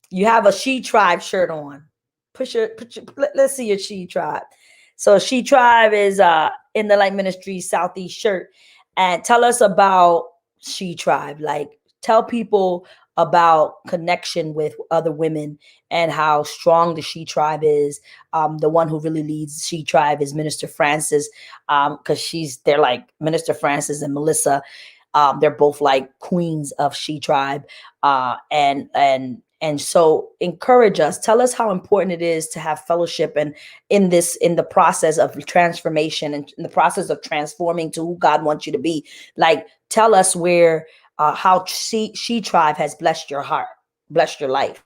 you have a She Tribe shirt on. Let's see your She Tribe. So She Tribe is in the Light Ministry Southeast shirt. And tell us about She Tribe. Like, tell people about connection with other women and how strong the She Tribe is. The one who really leads She Tribe is Minister Francis, because they're like Minister Francis and Melissa. They're both like queens of She Tribe, and so encourage us. Tell us how important it is to have fellowship and in the process of transformation and in the process of transforming to who God wants you to be. Like, tell us where how She Tribe has blessed your heart, blessed your life.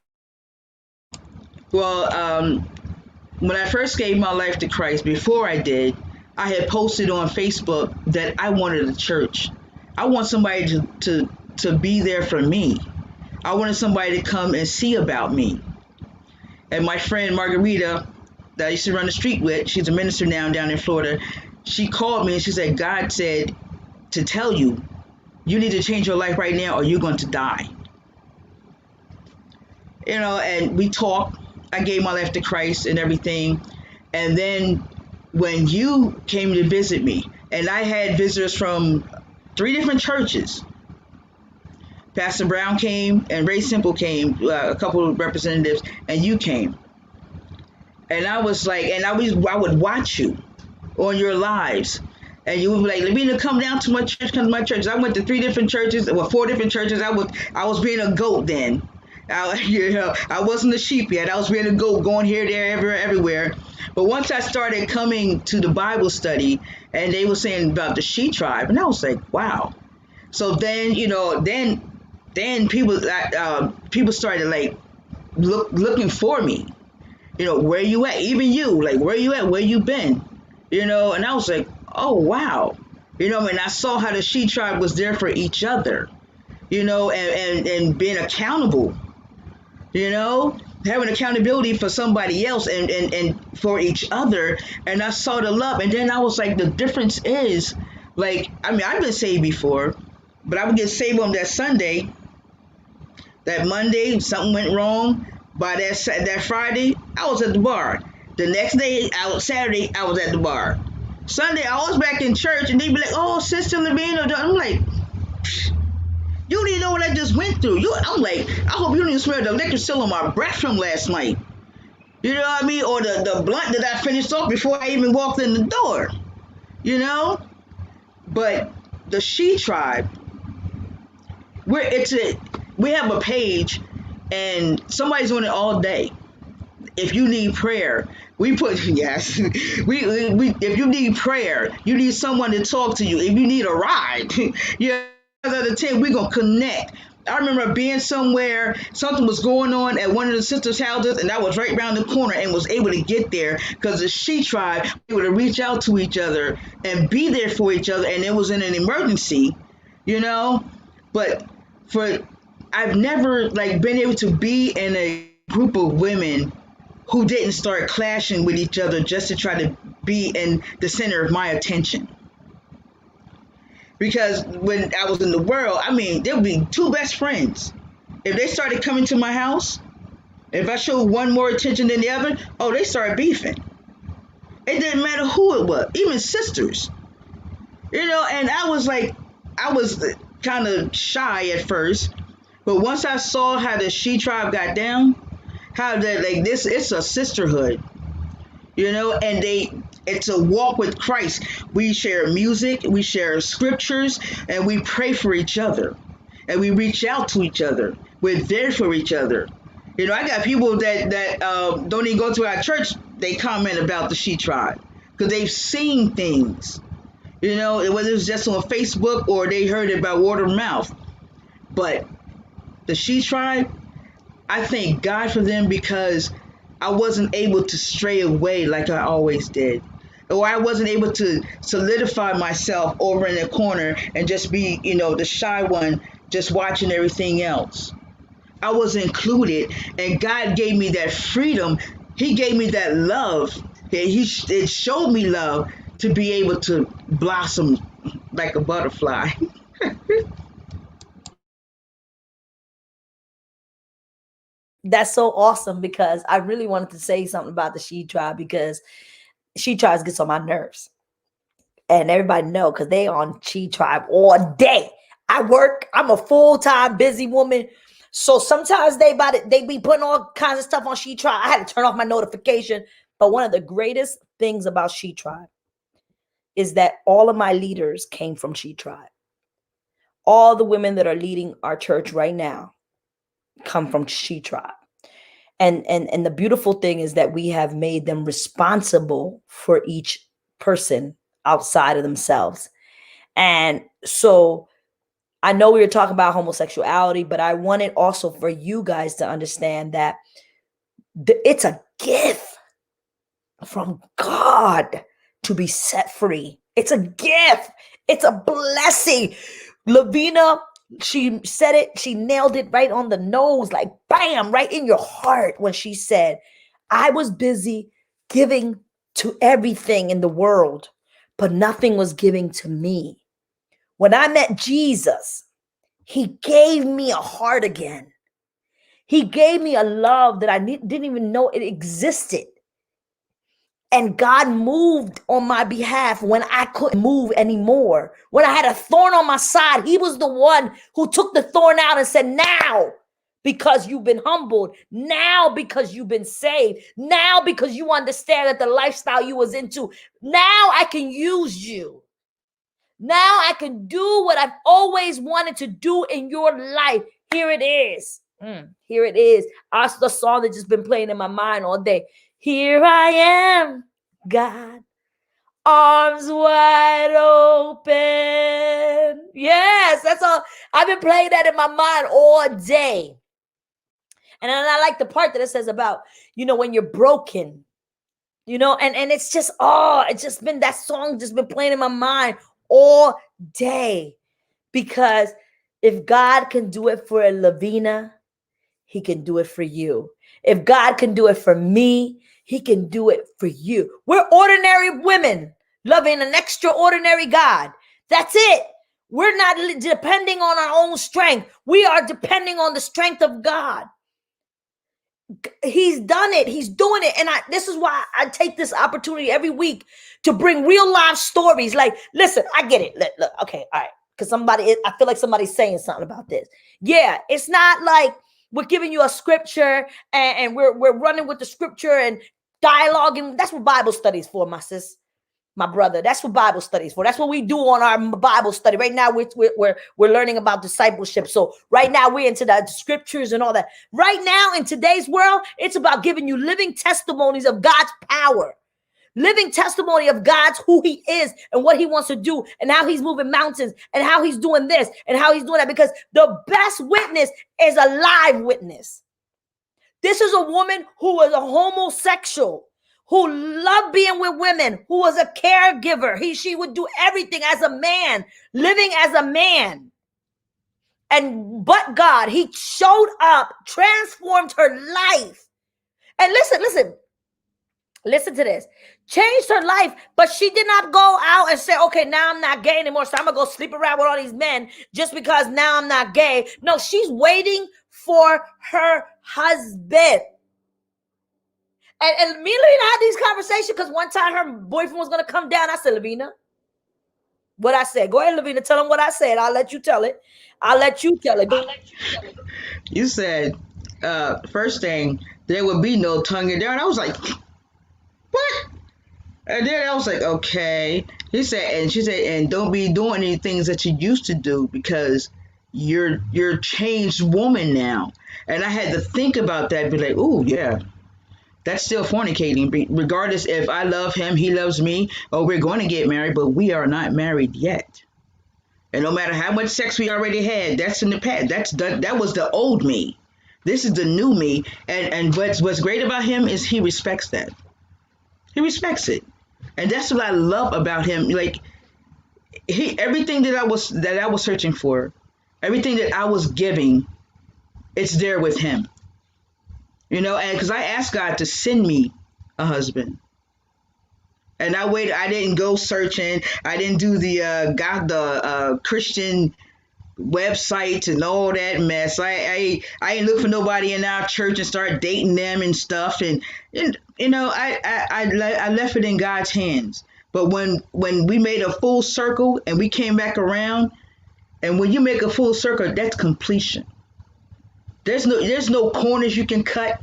Well, when I first gave my life to Christ, before I did, I had posted on Facebook that I wanted a church. I want somebody to be there for me. I wanted somebody to come and see about me. And my friend Margarita, that I used to run the street with, she's a minister now down in Florida. She called me and she said, God said to tell you, you need to change your life right now or you're going to die. You know, and we talked. I gave my life to Christ and everything. And then when you came to visit me, and I had visitors from 3 different churches. Pastor Brown came and Ray Simple came, a couple of representatives, and you came. And I was like, and I would watch you on your lives. And you would be like, LaVina, come down to my church, come to my church. I went to 3 different churches, well, 4 different churches. I was being a goat then. I wasn't a sheep yet. I was being a goat, going here, there, everywhere. But once I started coming to the Bible study, and they were saying about the She Tribe, and I was like, wow. So then, then people started like looking for me. Where you at? Even you, like, where you at? Where you been? And I was like, oh wow. And I saw how the She Tribe was there for each other. And being accountable. Having accountability for somebody else and for each other. And I saw the love. And then I was like, the difference is, like, I've been saved before, but I would get saved on that Sunday. That Monday, something went wrong. By that Friday, I was at the bar. The next day, Saturday, I was at the bar. Sunday, I was back in church, and they'd be like, oh, Sister LaVina. I'm like, you don't even know what I just went through. I'm like, I hope you don't even smell the liquor still on my breath from last night. You know what I mean? Or the blunt that I finished off before I even walked in the door. But the She Tribe, we have a page, and somebody's on it all day. If you need prayer, we put yes. we if you need prayer, you need someone to talk to you. If you need a ride, out of 10, we're gonna connect. I remember being somewhere, something was going on at one of the sisters' houses, and I was right around the corner and was able to get there because the She Tribe able to reach out to each other and be there for each other, and it was in an emergency, But I've never been able to be in a group of women who didn't start clashing with each other just to try to be in the center of my attention. Because when I was in the world, I mean, there would be two best friends. If they started coming to my house, if I showed one more attention than the other, oh, they started beefing. It didn't matter who it was, even sisters. And I was like, I was kind of shy at first, but once I saw how the She Tribe got down, how that like this, it's a sisterhood, and it's a walk with Christ. We share music, we share scriptures, and we pray for each other, and we reach out to each other. We're there for each other. I got people that don't even go to our church. They comment about the She Tribe because they've seen things. Whether it's just on Facebook or they heard it by word of mouth. But the She Tribe, I thank God for them because I wasn't able to stray away like I always did. Or I wasn't able to solidify myself over in the corner and just be, the shy one, just watching everything else. I was included, and God gave me that freedom. He gave me that love. It showed me love to be able to blossom like a butterfly. That's so awesome because I really wanted to say something about the She Tribe because She Tribe gets on my nerves. And everybody know because they on She Tribe all day. I work. I'm a full-time busy woman. So sometimes they be putting all kinds of stuff on She Tribe. I had to turn off my notification. But one of the greatest things about She Tribe is that all of my leaders came from She Tribe. All the women that are leading our church right now come from She Tribe. And the beautiful thing is that we have made them responsible for each person outside of themselves. And so I know we were talking about homosexuality, but I wanted also for you guys to understand that it's a gift from God to be set free. It's a gift. It's a blessing. LaVina, she said it. She nailed it right on the nose, like bam, right in your heart when she said, I was busy giving to everything in the world, but nothing was giving to me. When I met Jesus, he gave me a heart again. He gave me a love that I didn't even know it existed. And God moved on my behalf when I couldn't move anymore. When I had a thorn on my side, he was the one who took the thorn out and said, now, because you've been humbled, now because you've been saved, now because you understand that the lifestyle you was into, now I can use you. Now I can do what I've always wanted to do in your life. Here it is. Here it is. That's the song that's just been playing in my mind all day. Here I am, God, arms wide open. Yes, that's all. I've been playing that in my mind all day. And then I like the part that it says about, when you're broken, and it's just, it's just been, that song just been playing in my mind all day. Because if God can do it for LaVina, he can do it for you. If God can do it for me, he can do it for you. We're ordinary women loving an extraordinary God. That's it. We're not depending on our own strength. We are depending on the strength of God. He's done it. He's doing it. And this is why I take this opportunity every week to bring real life stories. Like, listen, I get it. Look, okay, all right. Because I feel like somebody's saying something about this. Yeah, it's not like we're giving you a scripture and we're running with the scripture and dialoguing. That's what Bible study is for, my sis, my brother. That's what Bible study is for. That's what we do on our Bible study. Right now, we're learning about discipleship. So right now, we're into the scriptures and all that. Right now, in today's world, it's about giving you living testimonies of God's power. Living testimony of God's who he is and what he wants to do and how he's moving mountains and how he's doing this and how he's doing that, because the best witness is a live witness. This is a woman who was a homosexual, who loved being with women, who was a caregiver. She would do everything as a man, living as a man. But God, he showed up, transformed her life. And listen, Listen to this. Changed her life, but she did not go out and say, okay, now I'm not gay anymore, so I'm gonna go sleep around with all these men just because now I'm not gay. No, she's waiting for her husband. And me and LaVina had these conversations because one time her boyfriend was gonna come down. I said, LaVina, what I said. Go ahead, LaVina, tell him what I said. I'll let you tell it. I'll let you tell it. You said, first thing, there would be no tonguing down. I was like, what? And then I was like, okay. He said, and she said, and don't be doing any things that you used to do because you're a changed woman now. And I had to think about that, be like, oh yeah, that's still fornicating. Regardless if I love him, he loves me, or we're going to get married, but we are not married yet. And no matter how much sex we already had, that's in the past. That was the old me. This is the new me. And what's great about him is he respects that. He respects it. And that's what I love about him. Like everything that I was searching for, everything that I was giving, it's there with him. And because I asked God to send me a husband. And I waited. I didn't go searching. I didn't do the Christian websites and all that mess. I didn't look for nobody in our church and start dating them and stuff. And I left it in God's hands. But when we made a full circle and we came back around, and when you make a full circle, that's completion. There's no corners you can cut.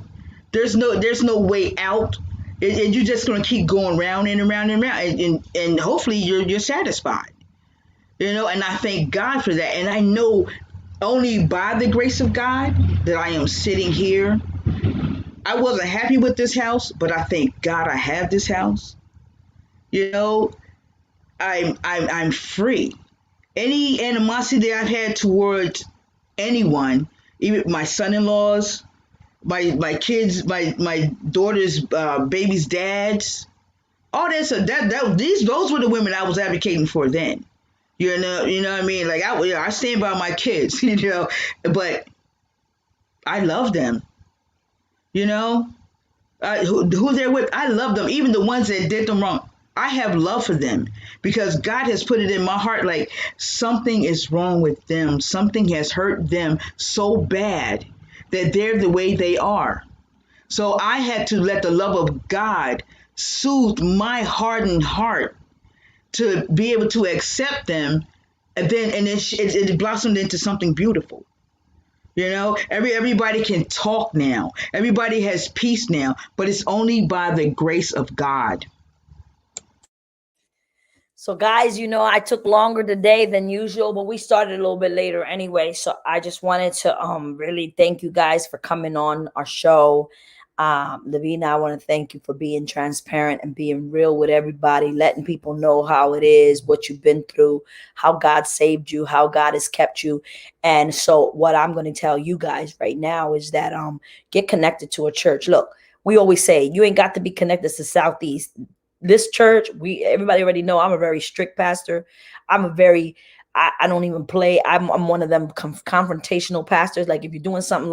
There's no way out. And you're just gonna keep going round and around and around, and hopefully you're satisfied. And I thank God for that. And I know only by the grace of God that I am sitting here. I wasn't happy with this house, but I thank God I have this house. I'm free. Any animosity that I've had towards anyone, even my son-in-laws, my kids, my daughter's baby's dads, all this, those were the women I was advocating for then. You know what I mean? Like I stand by my kids, but I love them. Who they're with, I love them, even the ones that did them wrong. I have love for them because God has put it in my heart like something is wrong with them. Something has hurt them so bad that they're the way they are. So I had to let the love of God soothe my hardened heart to be able to accept them, and it blossomed into something beautiful. Everybody can talk now. Everybody has peace now, but it's only by the grace of God. So guys, I took longer today than usual, but we started a little bit later anyway. So I just wanted to really thank you guys for coming on our show. LaVina, I want to thank you for being transparent and being real with everybody, letting people know how it is, what you've been through, how God saved you, how God has kept you. And so what I'm going to tell you guys right now is that get connected to a church. Look, we always say you ain't got to be connected to Southeast. This church, everybody already know I'm a very strict pastor. I'm a very I don't even play. I'm one of them confrontational pastors. Like if you're doing something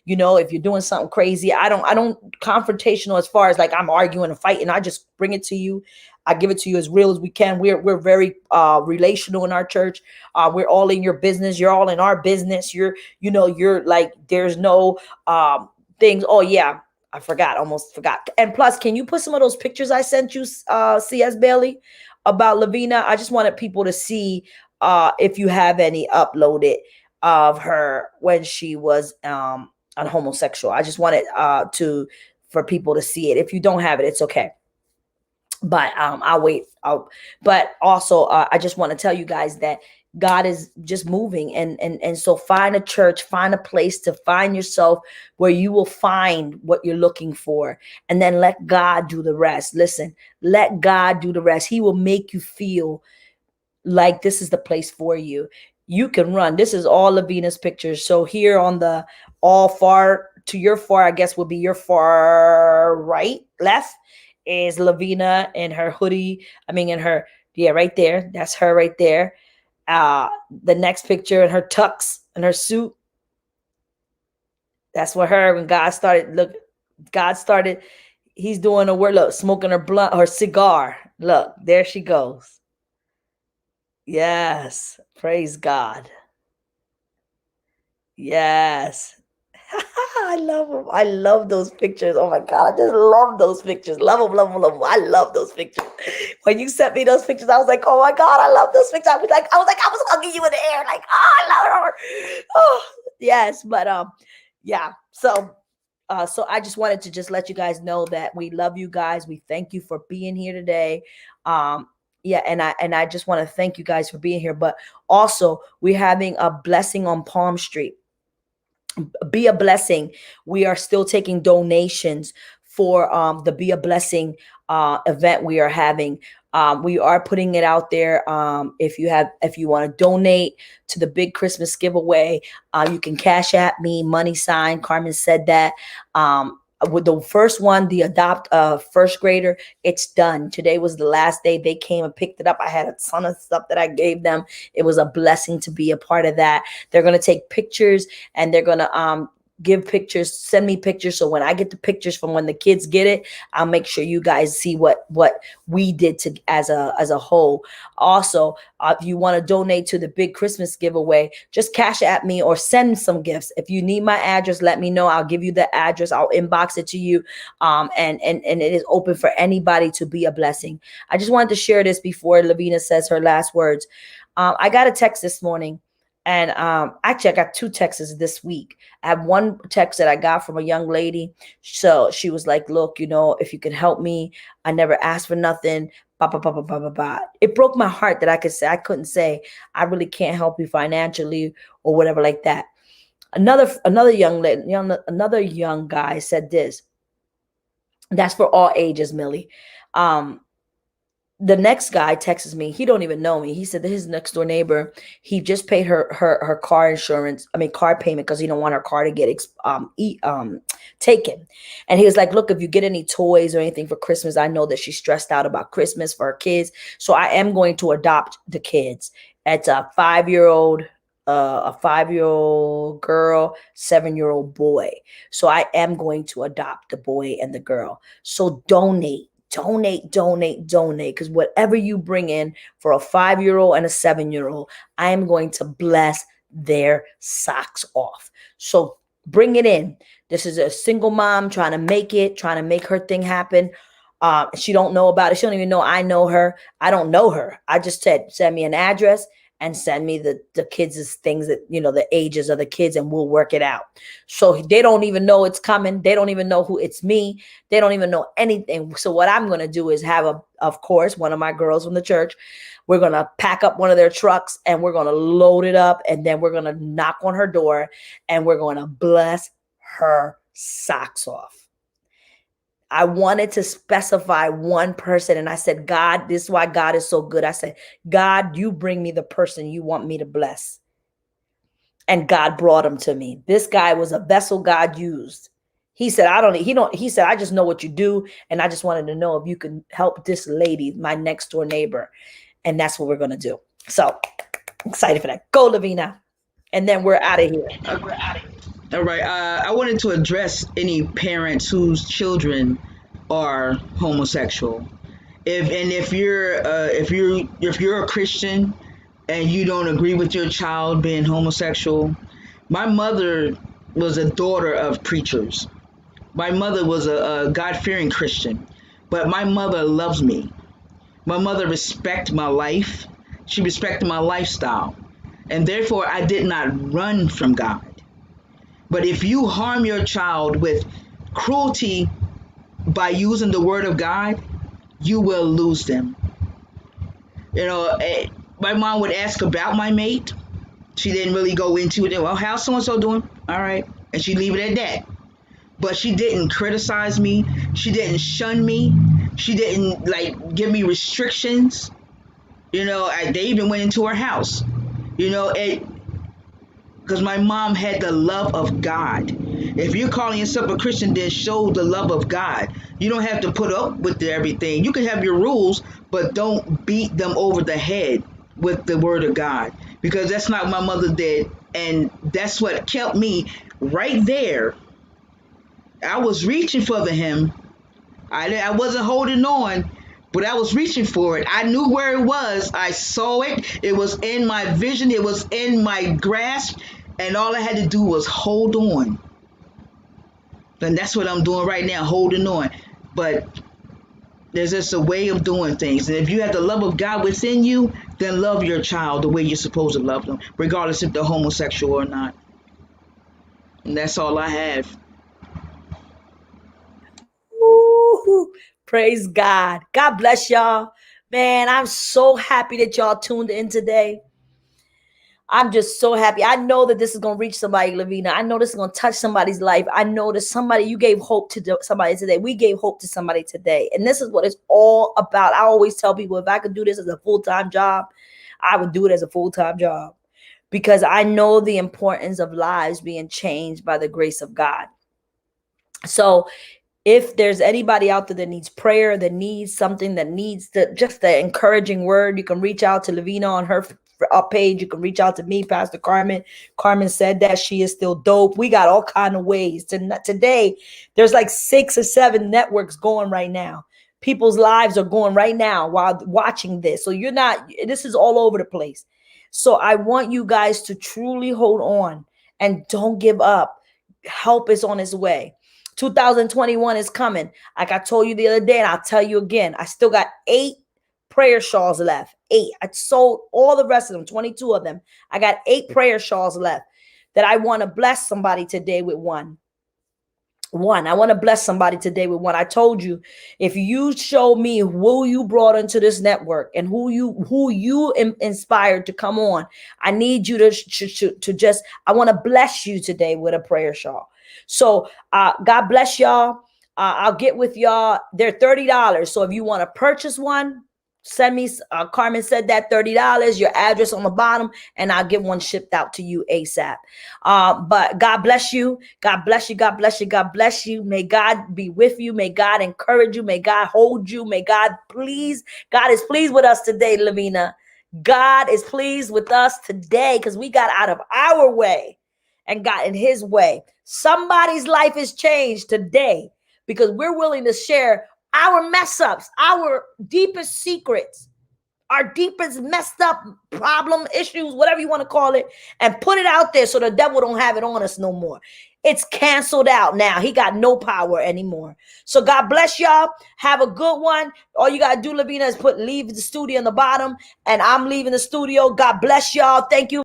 if you're doing something crazy, I don't confrontational as far as like I'm arguing and fighting. I just bring it to you. I give it to you as real as we can. We're very relational in our church. We're all in your business. You're all in our business. You're like, there's no things. Oh yeah, almost forgot. And plus, can you put some of those pictures I sent you, CS Bailey, about LaVina? I just wanted people to see if you have any uploaded of her when she was a homosexual. I just wanted for people to see it. If you don't have it, it's okay. But I'll wait. But also, I just want to tell you guys that God is just moving, and so find a church, find a place to find yourself where you will find what you're looking for, and then let God do the rest. Listen, let God do the rest. He will make you feel like this is the place for you. You can run. This is all LaVina's pictures. So here on the all far to your far, I guess would be your far right, left is LaVina in her hoodie. Right there. That's her right there. The next picture in her tux and her suit. That's what her when God started He's doing a word. Look, smoking her blunt, her cigar. Look, there she goes. Yes. Praise God. Yes. I love them. I love those pictures. Oh my God. I just love those pictures. Love them, love them, love them. I love those pictures. When you sent me those pictures, I was like, oh my God, I love those pictures. I was hugging you in the air. Like, oh, I love her. Oh, yes. But yeah. So I just wanted to just let you guys know that we love you guys. We thank you for being here today. Yeah, and I just want to thank you guys for being here. But also, we're having a blessing on Palm Street. Be a Blessing. We are still taking donations for the Be a Blessing event we are having. We are putting it out there. If you want to donate to the big Christmas giveaway, you can cash at me, money sign. Carmen said that. With the first one, the adopt first grader, it's done. Today was the last day. They came and picked it up. I had a ton of stuff that I gave them. It was a blessing to be a part of that. They're going to take pictures and they're going to give pictures, send me pictures. So when I get the pictures from when the kids get it, I'll make sure you guys see what we did to as a whole. Also, if you want to donate to the big Christmas giveaway, just cash at me or send some gifts. If you need my address, let me know. I'll give you the address. I'll inbox it to you. And it is open for anybody to be a blessing. I just wanted to share this before LaVina says her last words. I got a text this morning. And actually, I got 2 texts this week. I have one text that I got from a young lady. So she was like, look, if you can help me, I never asked for nothing. Bah, bah, bah, bah, bah, bah, bah. It broke my heart that I couldn't say, I really can't help you financially or whatever like that. Another young lady, another young guy said this. That's for all ages, Millie. The next guy texts me. He don't even know me. He said that his next door neighbor, he just paid her car insurance. Car payment because he don't want her car to get taken. And he was like, look, if you get any toys or anything for Christmas, I know that she's stressed out about Christmas for her kids. So I am going to adopt the kids. It's a 5-year-old, a 5-year-old girl, 7-year-old boy. So I am going to adopt the boy and the girl. So donate. Because whatever you bring in for a 5-year-old and a 7-year-old, I am going to bless their socks off. So bring it in. This is a single mom trying to make her thing happen. She don't know about it. She don't even know I know her. I don't know her. I just said, send me an address and send me the kids' things that, the ages of the kids, and we'll work it out. So they don't even know it's coming. They don't even know who it's me. They don't even know anything. So what I'm going to do is have, of course, one of my girls from the church. We're going to pack up one of their trucks and we're going to load it up. And then we're going to knock on her door and we're going to bless her socks off. I wanted to specify one person. And I said, God, this is why God is so good. I said, God, you bring me the person you want me to bless. And God brought him to me. This guy was a vessel God used. He said, he said, I just know what you do. And I just wanted to know if you can help this lady, my next door neighbor. And that's what we're going to do. So excited for that. Go, LaVina. And then we're out of here. All right. I wanted to address any parents whose children are homosexual. If you're a Christian and you don't agree with your child being homosexual, my mother was a daughter of preachers. My mother was a God-fearing Christian, but my mother loves me. My mother respects my life. She respected my lifestyle, and therefore I did not run from God. But if you harm your child with cruelty by using the word of God, you will lose them. My mom would ask about my mate. She didn't really go into it. Well, how's so-and-so doing? All right. And she'd leave it at that. But she didn't criticize me. She didn't shun me. She didn't give me restrictions. They even went into her house. Because my mom had the love of God. If you're calling yourself a Christian, then show the love of God. You don't have to put up with everything. You can have your rules, but don't beat them over the head with the word of God, because that's not what my mother did. And that's what kept me right there. I was reaching for him. I wasn't holding on, but I was reaching for it. I knew where it was. I saw it. It was in my vision. It was in my grasp. And all I had to do was hold on. And that's what I'm doing right now, holding on. But there's just a way of doing things. And if you have the love of God within you, then love your child the way you're supposed to love them, regardless if they're homosexual or not. And that's all I have. Woo-hoo. Praise God. God bless y'all. Man, I'm so happy that y'all tuned in today. I'm just so happy. I know that this is going to reach somebody, LaVina. I know this is going to touch somebody's life. I know that somebody, you gave hope to somebody today. We gave hope to somebody today. And this is what it's all about. I always tell people, if I could do this as a full-time job, I would do it as a full-time job, because I know the importance of lives being changed by the grace of God. So if there's anybody out there that needs prayer, that needs something, that needs just the encouraging word, you can reach out to LaVina on her page. You can reach out to me, Pastor Carmen. Carmen said that she is still dope. We got all kind of ways. Today, there's like 6 or 7 networks going right now. People's lives are going right now while watching this. So this is all over the place. So I want you guys to truly hold on and don't give up. Help is on its way. 2021 is coming. Like I told you the other day, and I'll tell you again, I still got 8 prayer shawls left. 8. I sold all the rest of them, 22 of them. I got 8 prayer shawls left that I want to bless somebody today with one. I want to bless somebody today with one. I told you, if you show me who you brought into this network and who you inspired to come on, I need you to just, I want to bless you today with a prayer shawl. So God bless y'all. I'll get with y'all. They're $30. So if you want to purchase one, send me, Carmen said that, $30, your address on the bottom, and I'll get one shipped out to you ASAP. But God bless you. God bless you. God bless you. God bless you. May God be with you. May God encourage you. May God hold you. May God is pleased with us today, LaVina. God is pleased with us today because we got out of our way and got in his way. Somebody's life is changed today because we're willing to share our mess ups, our deepest secrets, our deepest messed up problem, issues, whatever you want to call it, and put it out there so the devil don't have it on us no more. It's canceled out now. He got no power anymore. So God bless y'all. Have a good one. All you got to do, LaVina, is leave the studio in the bottom, and I'm leaving the studio. God bless y'all. Thank you.